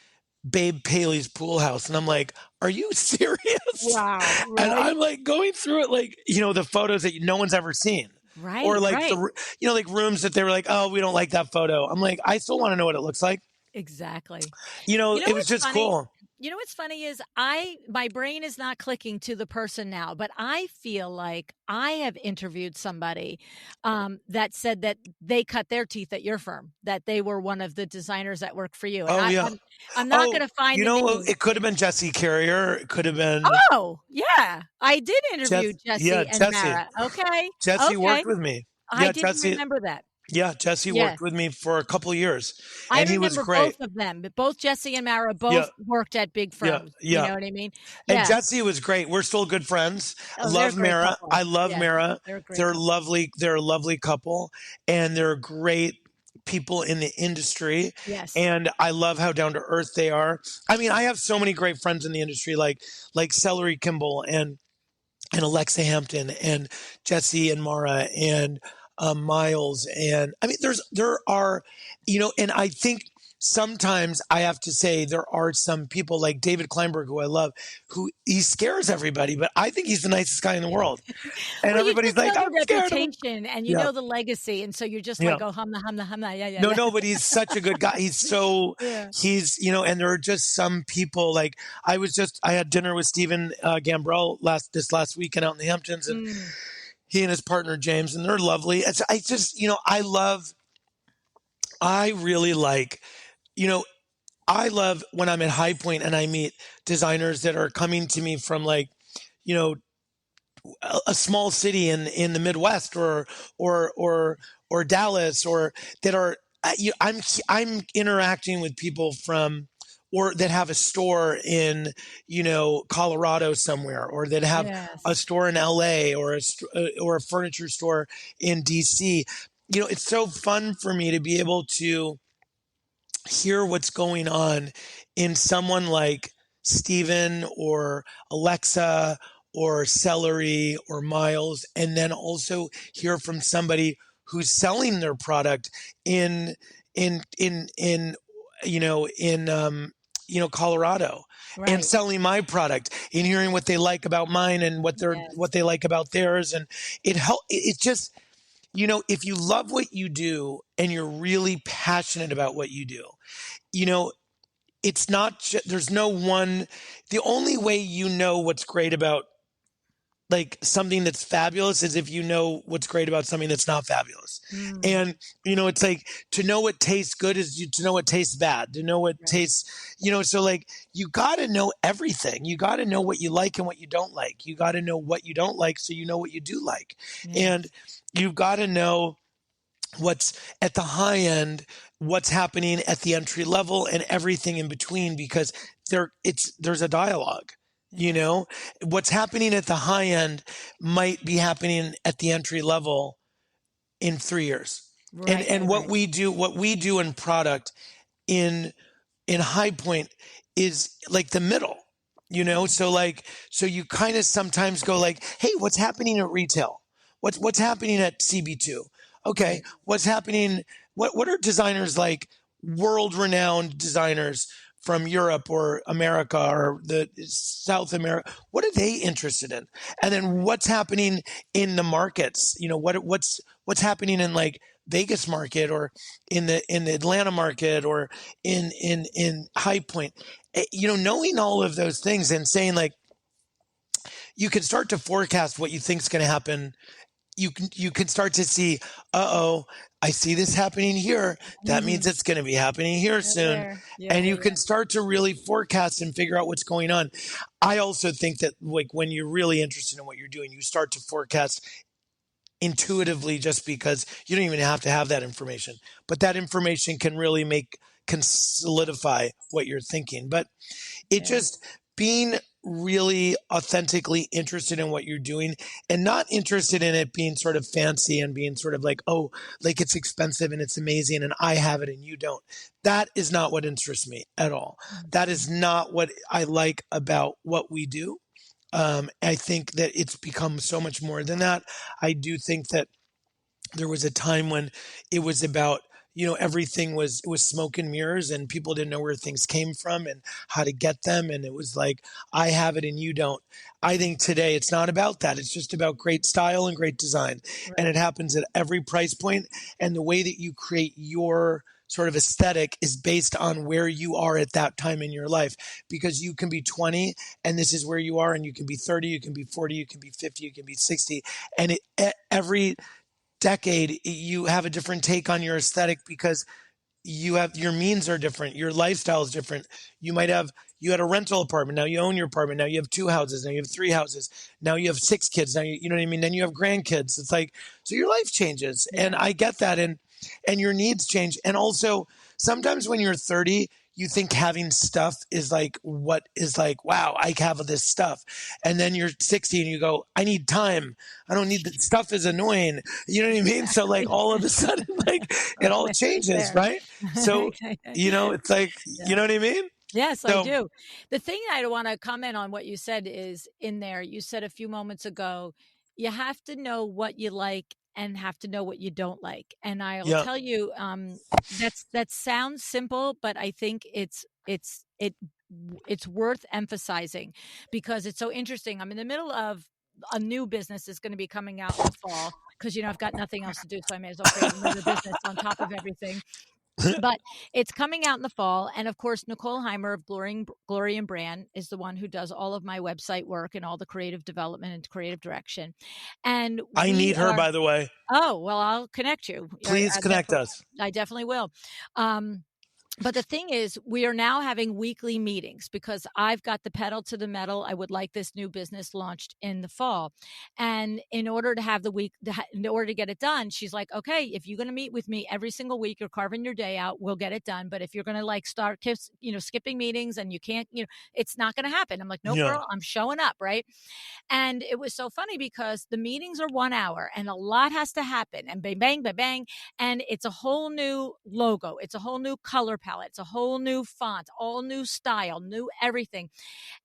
Babe Paley's pool house. And I'm like, are you serious? Wow. And Right? I'm like going through it, like, the photos that no one's ever seen. Or Right, like right. like rooms that they were like, oh, we don't like that photo. I'm like, I still want to know what it looks like. Exactly. You know It was what's just funny? cool. You know what's funny is my brain is not clicking to the person now, but I feel like I have interviewed somebody that said that they cut their teeth at your firm, that they were one of the designers that worked for you. And Oh, yeah. I'm not Oh, going to find the name. it could have been Jesse Carrier. It could have been Oh, yeah. I did interview Yeah, Jesse and Jesse. Mara. Okay. Jesse Okay. worked with me. I Yeah, didn't Jesse. remember that. Yeah, Jesse Yeah. worked with me for a couple of years, I and he was remember great. both of them, but both Jesse and Mara Yeah, both worked at big yeah, firms. You yeah. know what I mean? And Yeah. Jesse was great. We're still good friends. I Oh, they're a love great Mara. couple. I love Yeah, Mara. they're a great They're couple. lovely. They're a lovely couple, and they're great people in the industry. Yes. And I love how down to earth they are. I mean, I have so many great friends in the industry, like Celery Kimball and Alexa Hampton and Jesse and Mara and Miles. And I mean, there are, and I think sometimes I have to say there are some people like David Kleinberg, who I love, who he scares everybody, but I think he's the nicest guy in the world. And Well, you everybody's just know like, the I'm scared of him. reputation and you Yeah. know the legacy, and so you're just Yeah. like, oh, humna, humna, humna. Yeah, yeah, No, yeah. no, but he's such a good guy. Yeah. And there are just some people like I had dinner with Stephen Gambrell this last weekend out in the Hamptons, and Mm. he and his partner James, and they're lovely. I really like, I love when I'm at High Point and I meet designers that are coming to me from like, you know, a small city in the Midwest or Dallas or that are I'm interacting with people from or that have a store in Colorado somewhere or that have Yes. a store in LA or a furniture store in DC. It's so fun for me to be able to hear what's going on in someone like Steven or Alexa or Celery or Miles, and then also hear from somebody who's selling their product in in Colorado, and Right. selling my product and hearing what they like about mine and what Yes. they like about theirs. And it just, if you love what you do and you're really passionate about what you do, you know, it's not there's no one. The only way what's great about like something that's fabulous is if you know what's great about something that's not fabulous. Mm, And it's like, to know what tastes good is to know what tastes bad, to know what right. tastes, so like, you got to know everything. You got to know what you like and what you don't like. You got to know what you don't like so you know what you do like. And Yes. you've got to know what's at the high end, what's happening at the entry level, and everything in between, because there's a dialogue. Yes. What's happening at the high end might be happening at the entry level in 3 years. and Right, and right, right. what we do in product, in High Point, is like the middle. So like, so you kind of sometimes go like, hey, what's happening at retail? What's happening at CB2? Okay, Right. what's happening? What are designers like, world renowned designers from Europe or America or the South America? What are they interested in? And then what's happening in the markets? What's happening in like Vegas market, or in the Atlanta market, or in High Point? Knowing all of those things and saying like, you can start to forecast what you think is going to happen. You can start to see, oh, I see this happening here. That Mm-hmm. means it's going to be happening here Right soon. there. Yeah, And yeah, you yeah. can start to really forecast and figure out what's going on. I also think that, like, when you're really interested in what you're doing, you start to forecast intuitively, just because you don't even have to have that information. But that information can solidify what you're thinking. But it Yeah. just, being really authentically interested in what you're doing, and not interested in it being sort of fancy and being sort of like, oh, like it's expensive and it's amazing and I have it and you don't. That is not what interests me at all. That is not what I like about what we do. I think that it's become so much more than that. I do think that there was a time when it was about, everything was smoke and mirrors, and people didn't know where things came from and how to get them, and it was like, I have it and you don't. I think today it's not about that. It's just about great style and great design, and Right. it happens at every price point. And the way that you create your sort of aesthetic is based on where you are at that time in your life, because you can be 20 and this is where you are, and you can be 30, you can be 40, you can be 50, you can be 60, and every decade you have a different take on your aesthetic, because your means are different, your lifestyle is different. You had a rental apartment, now you own your apartment, now you have 2 houses, now you have 3 houses, now you have 6 kids, now you know what I mean, then you have grandkids. It's like, so your life changes, and Yeah. I get that. And your needs change. And also, sometimes when you're 30, you think having stuff is like, what is like, wow, I have this stuff. And then you're 60 and you go, I need time. I don't need the stuff, is annoying. You know what I mean? So like, Exactly. all of a sudden, like, it all Right changes, there. right? So, it's like, you Yeah. know what I mean? Yes, I So, do. The thing I want to comment on what you said is in there, you said a few moments ago, you have to know what you like and have to know what you don't like. And I'll yeah, tell you, that sounds simple, but I think it's worth emphasizing because it's so interesting. I'm in the middle of a new business is going to be coming out in the fall because I've got nothing else to do, so I may as well create another business on top of everything. But it's coming out in the fall, and of course, Nicole Heimer of Glory and Brand is the one who does all of my website work and all the creative development and creative direction. And I we need her, are by the way. oh, well, I'll connect you. Please connect us. I definitely will. Um, but the thing is, we are now having weekly meetings because I've got the pedal to the metal. I would like this new business launched in the fall. And in order to have in order to get it done, she's like, okay, if you're going to meet with me every single week, you're carving your day out, we'll get it done. But if you're going to like start, skipping meetings and you can't, it's not going to happen. I'm like, nope, Yeah. girl, I'm showing up. Right. And it was so funny because the meetings are 1 hour and a lot has to happen and bang, bang, bang, bang. And it's a whole new logo. It's a whole new color palette. palette. It's a whole new font, all new style, new everything.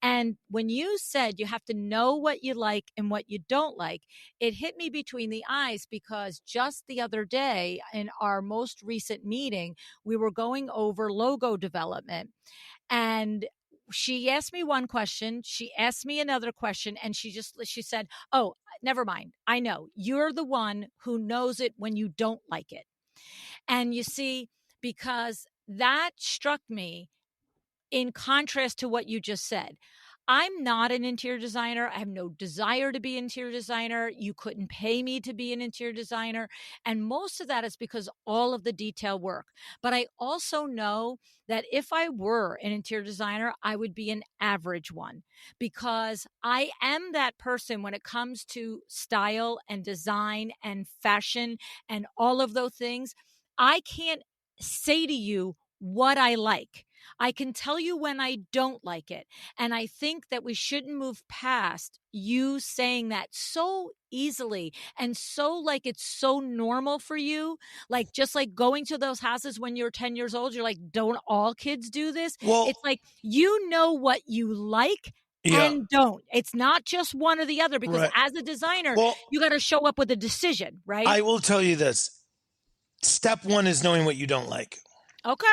And when you said you have to know what you like and what you don't like, it hit me between the eyes because just the other day in our most recent meeting, we were going over logo development. And she asked me one question, she asked me another question, and she said, "Oh, never mind. I know. You're the one who knows it when you don't like it." And you see, because that struck me in contrast to what you just said. I'm not an interior designer. I have no desire to be an interior designer. You couldn't pay me to be an interior designer. And most of that is because all of the detail work. But I also know that if I were an interior designer, I would be an average one because I am that person when it comes to style and design and fashion and all of those things. I can't say to you what I like. I can tell you when I don't like it. And I think that we shouldn't move past you saying that so easily and so like it's so normal for you. Like just like going to those houses when you're 10 years old, you're like, don't all kids do this? Well, It's like you know what you like yeah, and don't. It's not just one or the other because right. as a designer, Well, you got to show up with a decision, right? I will tell you this. Step one is knowing what you don't like. Okay.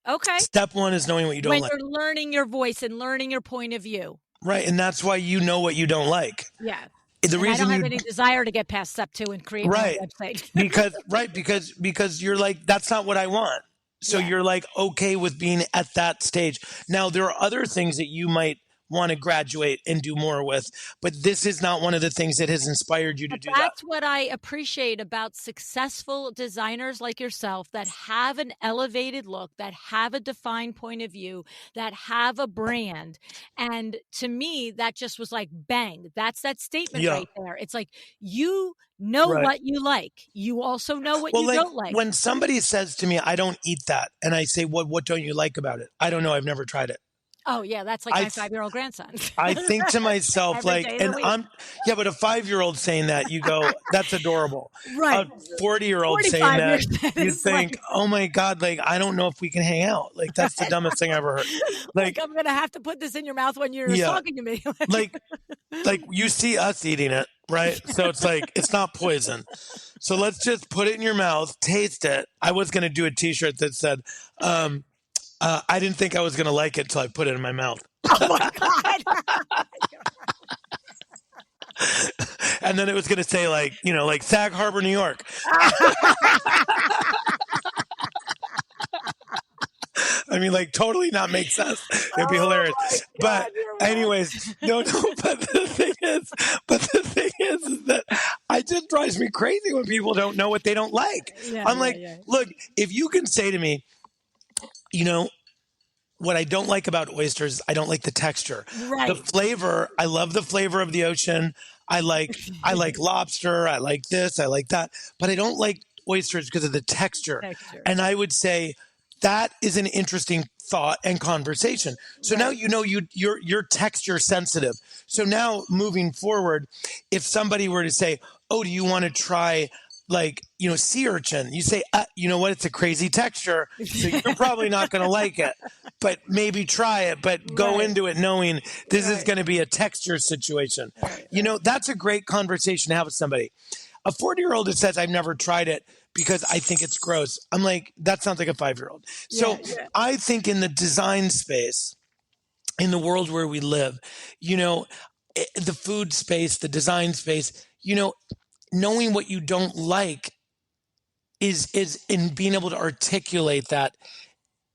Okay. Step one is knowing what you don't When like. you're learning your voice and learning your point of view. Right. And that's why you know what you don't like. Yeah. The And I reason don't have you any desire to get past step 2 and create my own right. website. because you're like, that's not what I want. So Yeah. you're like okay with being at that stage. Now there are other things that you might want to graduate and do more with, but this is not one of the things that has inspired you to But do that. that's what I appreciate about successful designers like yourself that have an elevated look, that have a defined point of view, that have a brand. And to me, that just was like, bang, that's that statement Yeah. right there. It's like, you know Right. what you like. You also know what Well, you like don't like. when somebody says to me, I don't eat that, and I say, what don't you like about it? I don't know. I've never tried it. Oh, yeah, that's like I my 5-year-old grandson. I think to myself, Every like, day of the and week. yeah, but a 5-year-old saying that, you go, that's adorable. Right. A 40-year-old saying 45 that, years, that you is think, like, oh my God, like, I don't know if we can hang out. Like, that's the dumbest thing I ever heard. like Like, I'm going to have to put this in your mouth when you're yeah, talking to me. like, like you see us eating it, right? So it's like, it's not poison. So let's just put it in your mouth, taste it. I was going to do a t-shirt that said, I didn't think I was going to like it until I put it in my mouth. Oh my God. And then it was going to say like, like Sag Harbor, New York. I mean, like totally not make sense. It'd be hilarious. Oh my But God, you're right. anyways, no, but the thing is that it just drives me crazy when people don't know what they don't like. Yeah, I'm yeah, like, yeah. look, if you can say to me, what I don't like about oysters, I don't like the texture. The Right. flavor, I love the flavor of the ocean. I like lobster, I like this, I like that, but I don't like oysters because of the texture. Texture. And I would say that is an interesting thought and conversation. So now Right. you're texture sensitive. So now moving forward, if somebody were to say, "Oh, do you want to try like, sea urchin?" You say, "You know what? It's a crazy texture, so you're probably not going to like it, but maybe try it, but go Right. into it knowing this is Right. going to be a texture situation." Right. That's a great conversation to have with somebody. A 40-year-old that says, "I've never tried it because I think it's gross." I'm like, that sounds like a 5-year-old. Yeah. So Yeah. I think in the design space, in the world where we live, the food space, the design space, knowing what you don't like is in being able to articulate that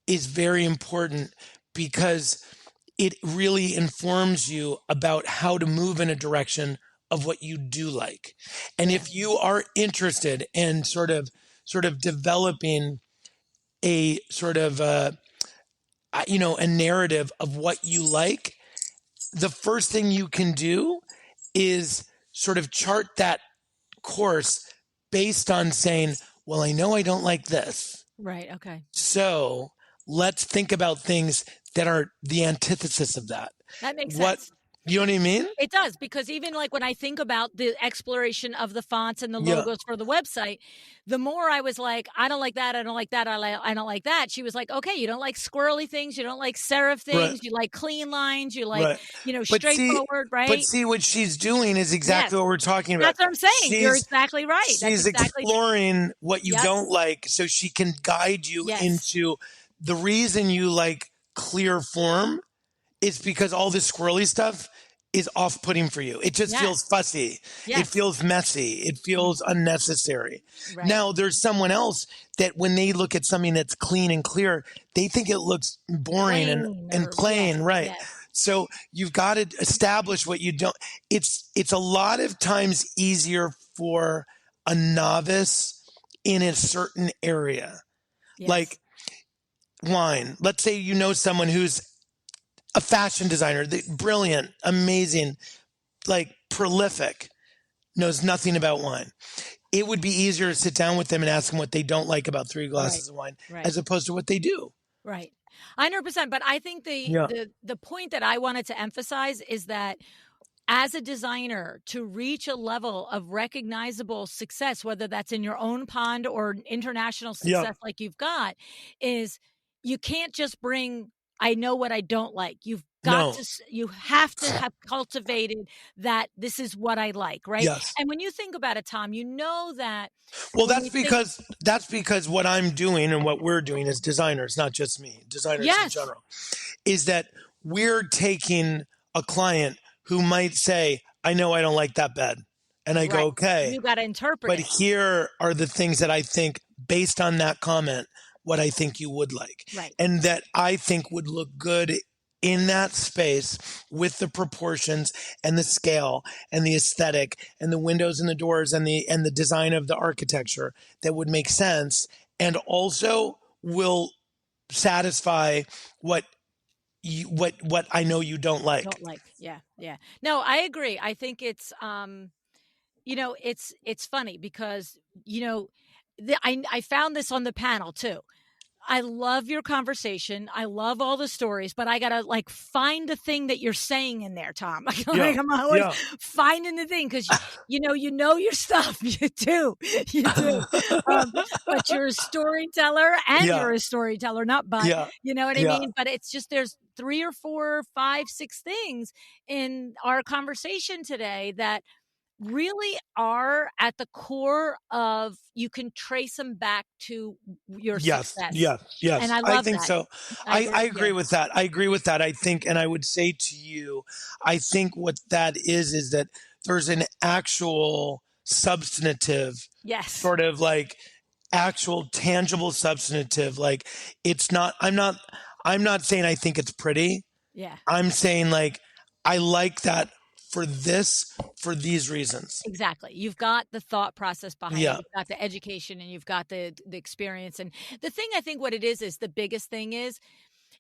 is very important because it really informs you about how to move in a direction of what you do like. And Yeah. if you are interested in sort of developing a sort of a narrative of what you like, the first thing you can do is sort of chart that course based on saying, well, I know I don't like this. Right. Okay. So let's think about things that are the antithesis of that. That makes What sense. You know what I mean? It does, because even like when I think about the exploration of the fonts and the Yeah. logos for the website, the more I was like, I don't like that, I don't like that, I don't like that. She was like, okay, you don't like squirrely things, you don't like serif Right. things, you like clean lines, you like, Right. straightforward, But right? see what she's doing is Yes, exactly what we're talking about. that's what I'm saying. You're exactly right. That's She's exactly, exploring what you yep, don't like so she can guide you yes, into the reason you like clear form is because all this squirrely stuff is off-putting for you. It just feels yes, fussy. It yes, feels messy. It feels unnecessary. right. Now, there's someone else that when they look at something that's clean and clear, they think it looks boring Plain and or yes, plain, right? yes, So you've got to establish what you don't. It's a lot of times easier for a novice in a certain area, like yes, wine. Let's say you know someone who's a fashion designer, brilliant, amazing, like prolific, knows nothing about wine. It would be easier to sit down with them and ask them what they don't like about three right, glasses of wine right. as opposed to what they do. Right. 100%. But I think Yeah. the point that I wanted to emphasize is that as a designer, to reach a level of recognizable success, whether that's in your own pond or international Yeah. success like you've got, is you can't just bring, I know what I don't like. No. You have to have cultivated that this is what I like, right? Yes. And when you think about it, Tom, you know that Well, when you think, that's because what I'm doing and what we're doing as designers, not just me, designers in yes, general, is that we're taking a client who might say, I know I don't like that bed. And I go, right, okay, you got to interpret but it. here are the things that I think, based on that comment, what I think you would like. Right. And that I think would look good in that space with the proportions and the scale and the aesthetic and the windows and the doors and the design of the architecture that would make sense and also will satisfy what I know you don't like. Don't like. Yeah, yeah. No, I agree. I think it's it's funny because I found this on the panel too. I love your conversation. I love all the stories, but I gotta like find the thing that you're saying in there, Tom. Like Yeah. I'm always Yeah. finding the thing because you know your stuff. You do, you do. But you're a storyteller, and Yeah. you're a storyteller, not but. Yeah. You know what I Yeah. mean? But it's just there's 3 or 4, 5, 6 things in our conversation today that really are at the core of you can trace them back to your Yes, success. yes, yes. And I I love think that. so. I agree. I Yeah. agree with that. I agree with that. I think, and I would say to you, I think what that is that there's an actual substantive Yes. sort of like actual tangible substantive. Like it's not, I'm not saying I think it's pretty. Yeah. I'm saying like, I like that for these reasons. Exactly. You've got the thought process behind it. Yeah. You've got the education and you've got the experience. And the thing I think what it is the biggest thing is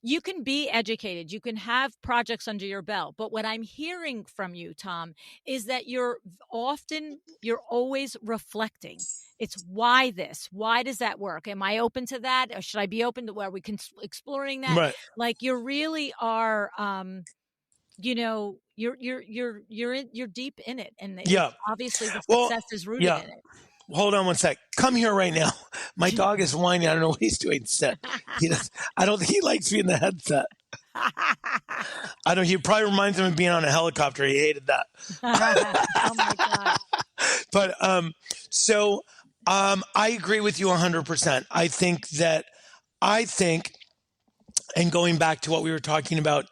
you can be educated, you can have projects under your belt, but what I'm hearing from you, Tom, is that you're always reflecting. It's why this? Why does that work? Am I open to that? Or should I be open to where we can exploring that? Right. Like you really are you're deep in it, and it's Yeah. obviously the Well, success is rooted yeah. in it. Hold on one sec. Come here right now. My dog is whining. I don't know what he's doing. Sit. I don't think he likes me in the headset. I don't. He probably reminds him of being on a helicopter. He hated that. Oh my God. But I agree with you 100%. I think, and going back to what we were talking about,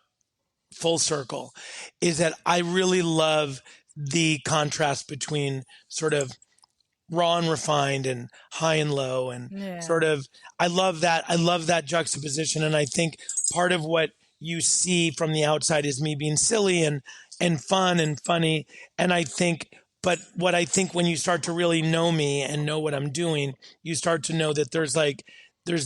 full circle, is that I really love the contrast between sort of raw and refined and high and low and Yeah. sort of I love that juxtaposition. And I think part of what you see from the outside is me being silly and fun and funny. And I think but what I think when you start to really know me and know what I'm doing, you start to know that there's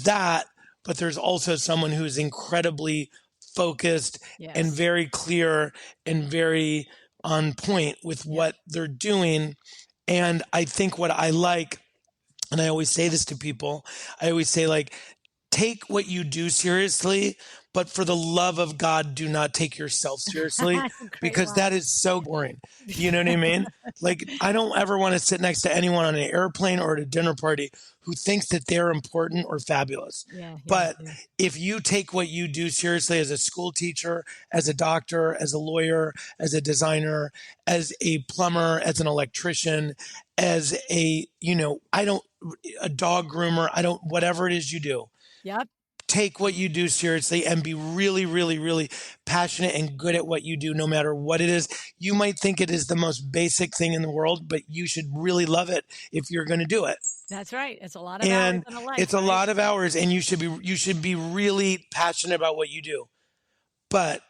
that, but there's also someone who's incredibly focused and Yes. very clear and very on point with what they're doing. And I think what I like, and I always say this to people, I always say like, take what you do seriously, but for the love of God, do not take yourself seriously, Great because line. that is so boring. You know what I mean? Like, I don't ever want to sit next to anyone on an airplane or at a dinner party who thinks that they're important or fabulous. Yeah, yeah, But yeah. if you take what you do seriously as a school teacher, as a doctor, as a lawyer, as a designer, as a plumber, as an electrician, as a, a dog groomer, whatever it is you do, Yep. take what you do seriously and be really, really, really passionate and good at what you do, no matter what it is. You might think it is the most basic thing in the world, but you should really love it if you're going to do it. That's right. It's a lot of hours And in a life, it's a right? lot of hours, and you should be really passionate about what you do. But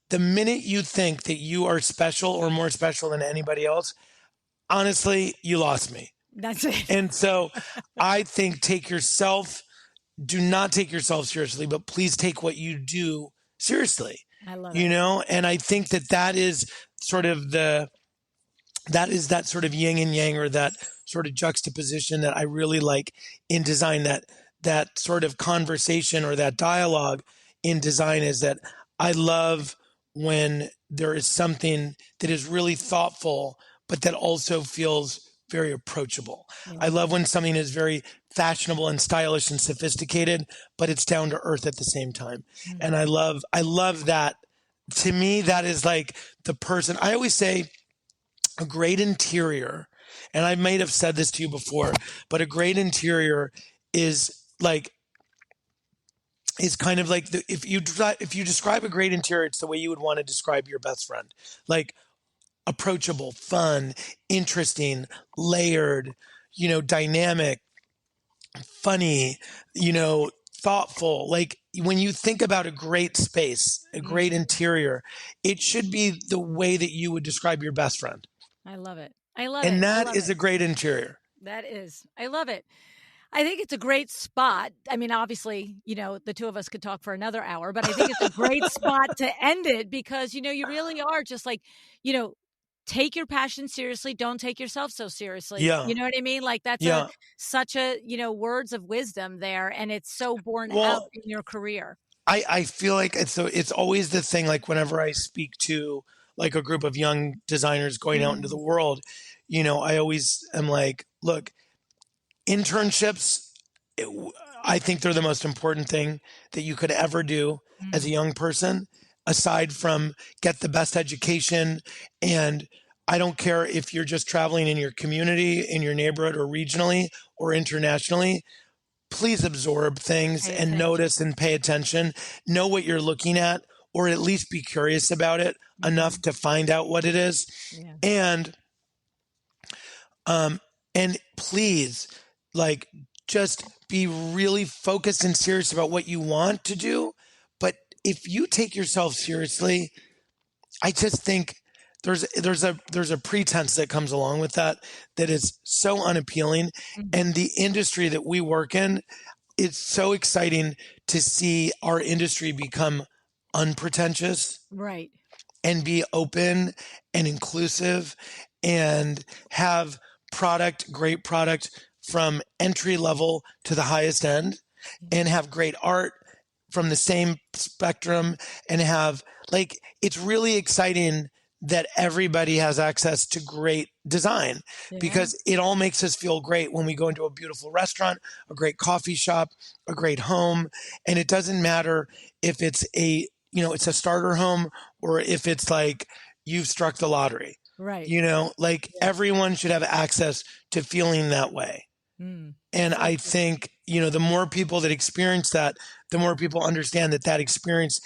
the minute you think that you are special or more special than anybody else, honestly, you lost me. That's it. And so I think do not take yourself seriously, but please take what you do seriously, I love it. And I think that is sort of that sort of yin and yang, or that sort of juxtaposition that I really like in design. That sort of conversation or that dialogue in design is that I love when there is something that is really thoughtful, but that also feels very approachable. Yeah. I love when something is very fashionable and stylish and sophisticated, but it's down to earth at the same time. Mm. And I love that. To me, that is like the person. I always say a great interior, and I might have said this to you before, but a great interior is kind of like if you describe a great interior, it's the way you would want to describe your best friend, like approachable, fun, interesting, layered, dynamic, funny, thoughtful. Like, when you think about a great space, a great interior, it should be the way that you would describe your best friend. I love it. I love it. And I that love is it. a great interior. That is. I love it. I think it's a great spot. I mean, obviously, the two of us could talk for another hour, but I think it's a great spot to end it, because, you really are just like, take your passion seriously. Don't take yourself so seriously. Yeah. You know what I mean? Like, that's Yeah. such a, words of wisdom there. And it's so borne out Well, in your career. I feel like it's always the thing, like whenever I speak to like a group of young designers going out into the world, I always am like, look, internships, I think they're the most important thing that you could ever do as a young person, aside from get the best education. And I don't care if you're just traveling in your community, in your neighborhood, or regionally or internationally. Please absorb things and notice and pay attention. Know what you're looking at, or at least be curious about it enough to find out what it is. Yeah. And please, like, just be really focused and serious about what you want to do. But if you take yourself seriously, I just think there's a pretense that comes along with that is so unappealing. And the industry that we work in, it's so exciting to see our industry become unpretentious, Right. and be open and inclusive, and have great product from entry level to the highest end, and have great art from the same spectrum, and have, like, it's really exciting that everybody has access to great design, because it all makes us feel great when we go into a beautiful restaurant, a great coffee shop, a great home. And it doesn't matter if it's it's a starter home, or if it's like you've struck the lottery. Right. Everyone should have access to feeling that way. And I think, the more people that experience that, the more people understand that experience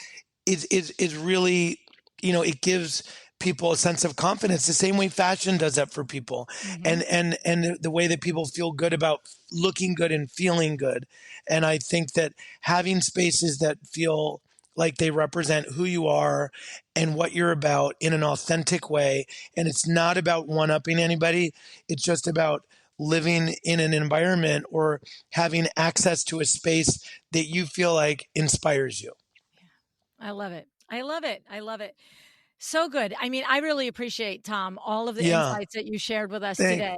is really, it gives people a sense of confidence, the same way fashion does that for people. And the way that people feel good about looking good and feeling good. And I think that having spaces that feel like they represent who you are and what you're about in an authentic way. And it's not about one-upping anybody. It's just about living in an environment or having access to a space that you feel like inspires you. I love it. I love it. I love it. So good. I mean, I really appreciate, Thom, all of the Yeah. insights that you shared with us Thank today.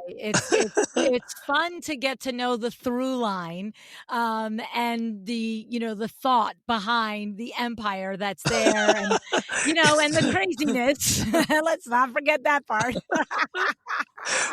It's fun to get to know the through line, and the thought behind the empire that's there, and the craziness. Let's not forget that part.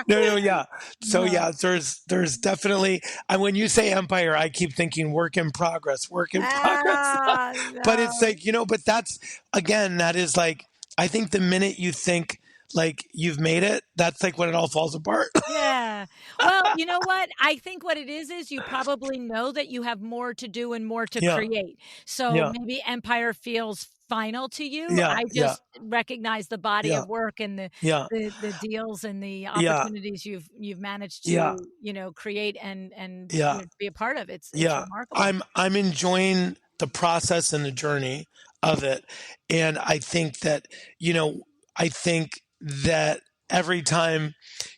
No, yeah. So No. yeah, there's definitely, and when you say empire, I keep thinking work in progress. Ah, But it's no. like, but that's, again, that is like, I think the minute you think like you've made it, that's like when it all falls apart. Yeah. Well, you know what? I think what it is you probably know that you have more to do and more to Yeah. create. So Yeah. maybe empire feels final to you. Yeah. I Yeah. just recognize the body Yeah. of work and the Yeah. the the deals and the Yeah. opportunities you've managed Yeah. to, create and Yeah. be a part of. It's Yeah. remarkable. I'm enjoying the process and the journey of it. And I think that, you know, I think that every time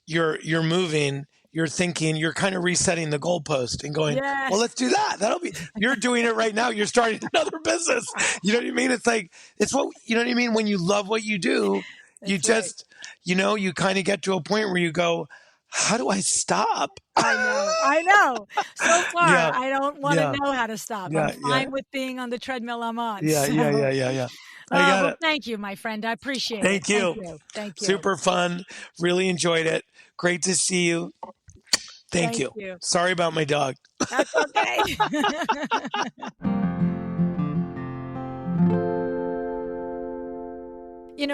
you're moving, you're thinking, you're kind of resetting the goalpost and going, Yeah, well, let's do that. That'll be, you're doing it right now. You're starting another business. You know what I mean? It's like, it's what, you know what I mean? When you love what you do, you that's right. just, you kind of get to a point where you go, how do I stop? I know. I know. So far, Yeah. I don't wanna Yeah. know how to stop. I'm Yeah. Yeah. fine with being on the treadmill I'm on. Yeah. Yeah. So, Yeah. Yeah. Yeah. I got well, it. thank you, my friend. I appreciate it. Thank Thank you. you. Thank you. Super fun. Really enjoyed it. Great to see you. Thank Thank you. you. Sorry about my dog. That's okay.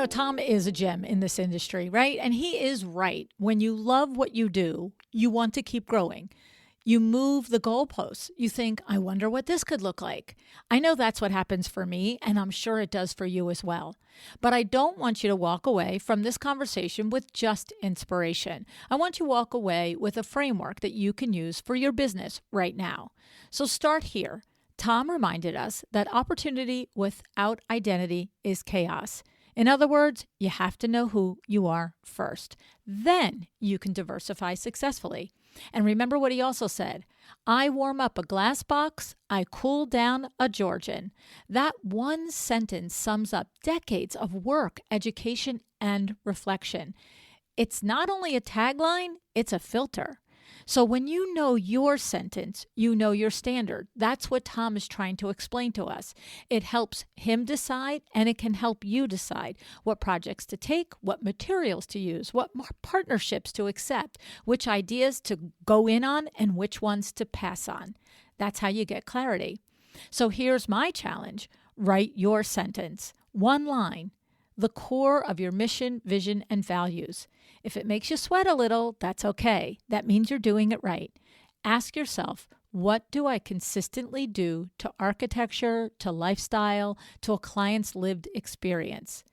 Thom is a gem in this industry, right? And he is right. When you love what you do, you want to keep growing. You move the goalposts. You think, I wonder what this could look like. I know that's what happens for me, and I'm sure it does for you as well. But I don't want you to walk away from this conversation with just inspiration. I want you to walk away with a framework that you can use for your business right now. So start here. Thom reminded us that opportunity without identity is chaos. In other words, you have to know who you are first. Then you can diversify successfully. And remember what he also said, I warm up a glass box, I cool down a Georgian. That one sentence sums up decades of work, education, and reflection. It's not only a tagline, it's a filter. So when you know your sentence, you know your standard. That's what Thom is trying to explain to us. It helps him decide, and it can help you decide what projects to take, what materials to use, what partnerships to accept, which ideas to go in on, and which ones to pass on. That's how you get clarity. So here's my challenge. Write your sentence, one line, the core of your mission, vision, and values. If it makes you sweat a little, that's okay. That means you're doing it right. Ask yourself, what do I consistently do to architecture, to lifestyle, to a client's lived experience?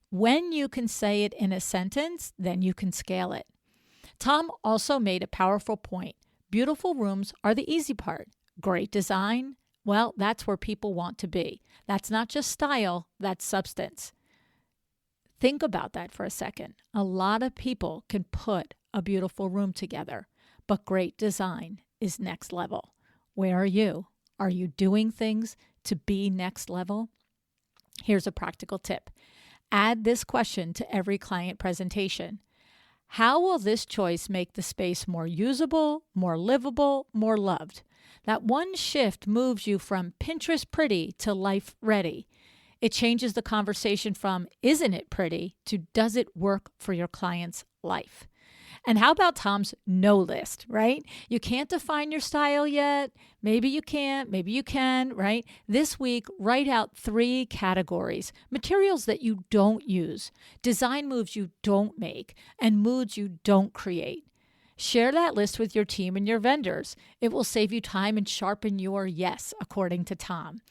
When you can say it in a sentence, then you can scale it. Thom also made a powerful point. Beautiful rooms are the easy part. Great design, well, that's where people want to be. That's not just style, that's substance. Think about that for a second. A lot of people can put a beautiful room together, but great design is next level. Where are you? Are you doing things to be next level? Here's a practical tip. Add this question to every client presentation. How will this choice make the space more usable, more livable, more loved? That one shift moves you from Pinterest pretty to life ready. It changes the conversation from, isn't it pretty, to does it work for your client's life? And how about Thom's no list, right? You can't define your style yet. Maybe you can't, maybe you can, right? This week, write out 3 categories: materials that you don't use, design moves you don't make, and moods you don't create. Share that list with your team and your vendors. It will save you time and sharpen your yes, according to Thom.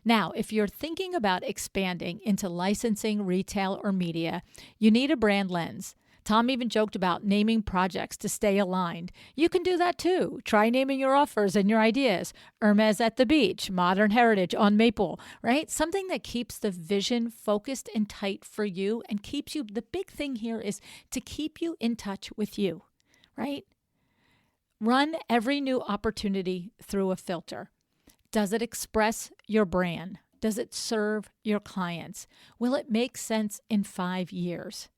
Now, if you're thinking about expanding into licensing, retail, or media, you need a brand lens. Thom even joked about naming projects to stay aligned. You can do that too. Try naming your offers and your ideas. Hermes at the beach, modern heritage on Maple, right? Something that keeps the vision focused and tight for you and keeps you, the big thing here is to keep you in touch with you, right? Run every new opportunity through a filter. Does it express your brand? Does it serve your clients? Will it make sense in 5 years?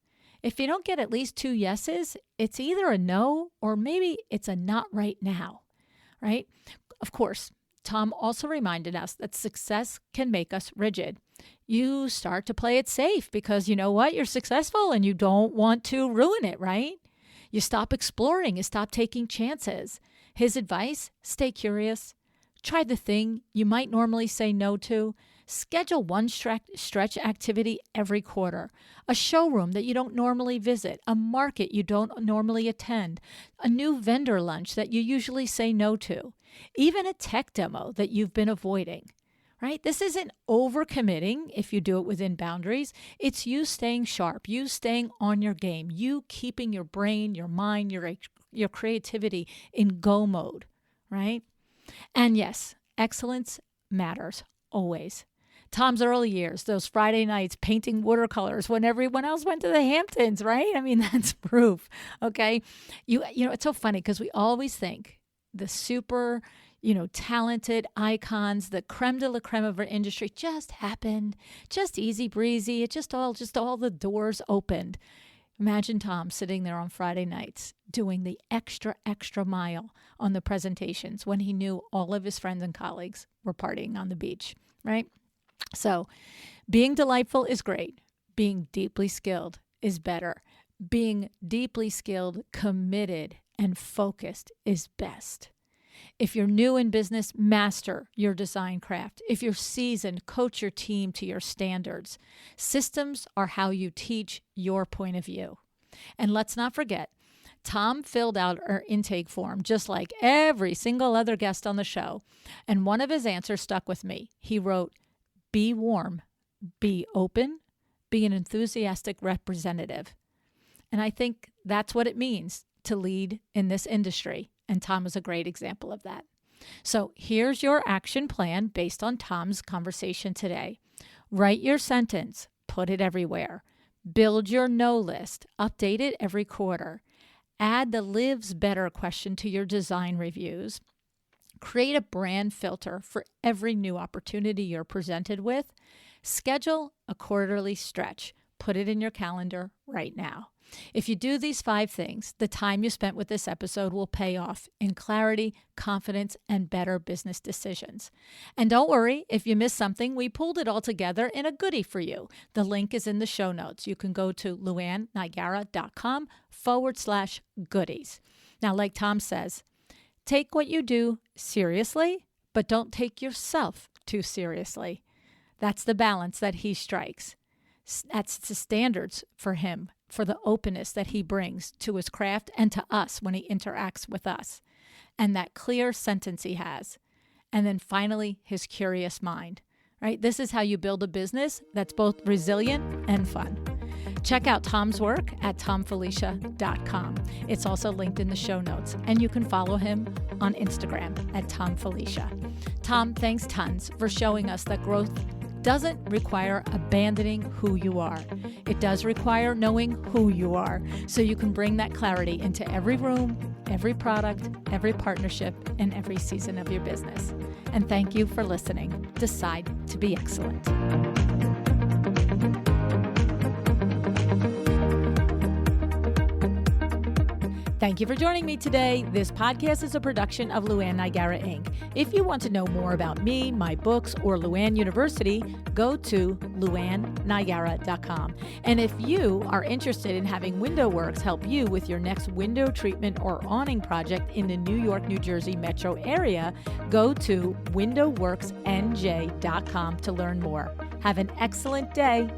If you don't get at least 2 yeses, it's either a no or maybe it's a not right now, right? Of course, Thom also reminded us that success can make us rigid. You start to play it safe because you know what? You're successful and you don't want to ruin it, right? You stop exploring, you stop taking chances. His advice, stay curious. Try the thing you might normally say no to. Schedule one stretch activity every quarter, a showroom that you don't normally visit, a market you don't normally attend, a new vendor lunch that you usually say no to, even a tech demo that you've been avoiding, right? This isn't overcommitting if you do it within boundaries. It's you staying sharp, you staying on your game, you keeping your brain, your mind, your creativity in go mode, right? And yes, excellence matters always. Thom's early years, those Friday nights painting watercolors when everyone else went to the Hamptons, right? I mean, that's proof, okay? You know, it's so funny because we always think the super, talented icons, the creme de la creme of our industry just happened, just easy breezy. It just all the doors opened. Imagine Thom sitting there on Friday nights doing the extra mile on the presentations when he knew all of his friends and colleagues were partying on the beach, right? So being delightful is great. Being deeply skilled is better. Being deeply skilled, committed, and focused is best. If you're new in business, master your design craft. If you're seasoned, coach your team to your standards. Systems are how you teach your point of view. And let's not forget, Thom filled out our intake form just like every single other guest on the show. And one of his answers stuck with me. He wrote, be warm, be open, be an enthusiastic representative. And I think that's what it means to lead in this industry. And Thom is a great example of that. So here's your action plan based on Thom's conversation today. Write your sentence, put it everywhere. Build your no list, update it every quarter. Add the lives better question to your design reviews. Create a brand filter for every new opportunity you're presented with. Schedule a quarterly stretch. Put it in your calendar right now. If you do these 5 things, the time you spent with this episode will pay off in clarity, confidence, and better business decisions. And don't worry, if you missed something, we pulled it all together in a goodie for you. The link is in the show notes. You can go to luannigara.com/goodies. Now, like Thom says, take what you do seriously, but don't take yourself too seriously. That's the balance that he strikes. That's the standards for him, for the openness that he brings to his craft and to us when he interacts with us. And that clear sentence he has. And then finally, his curious mind, right? This is how you build a business that's both resilient and fun. Check out Thom's work at thomfilicia.com. It's also linked in the show notes, and you can follow him on Instagram at Thom Filicia. Thom, thanks tons for showing us that growth doesn't require abandoning who you are. It does require knowing who you are, so you can bring that clarity into every room, every product, every partnership, and every season of your business. And thank you for listening. Decide to be excellent. Thank you for joining me today. This podcast is a production of Luann Nigara, Inc. If you want to know more about me, my books, or Luann University, go to luannigara.com. And if you are interested in having WindowWorks help you with your next window treatment or awning project in the New York, New Jersey metro area, go to windowworksnj.com to learn more. Have an excellent day.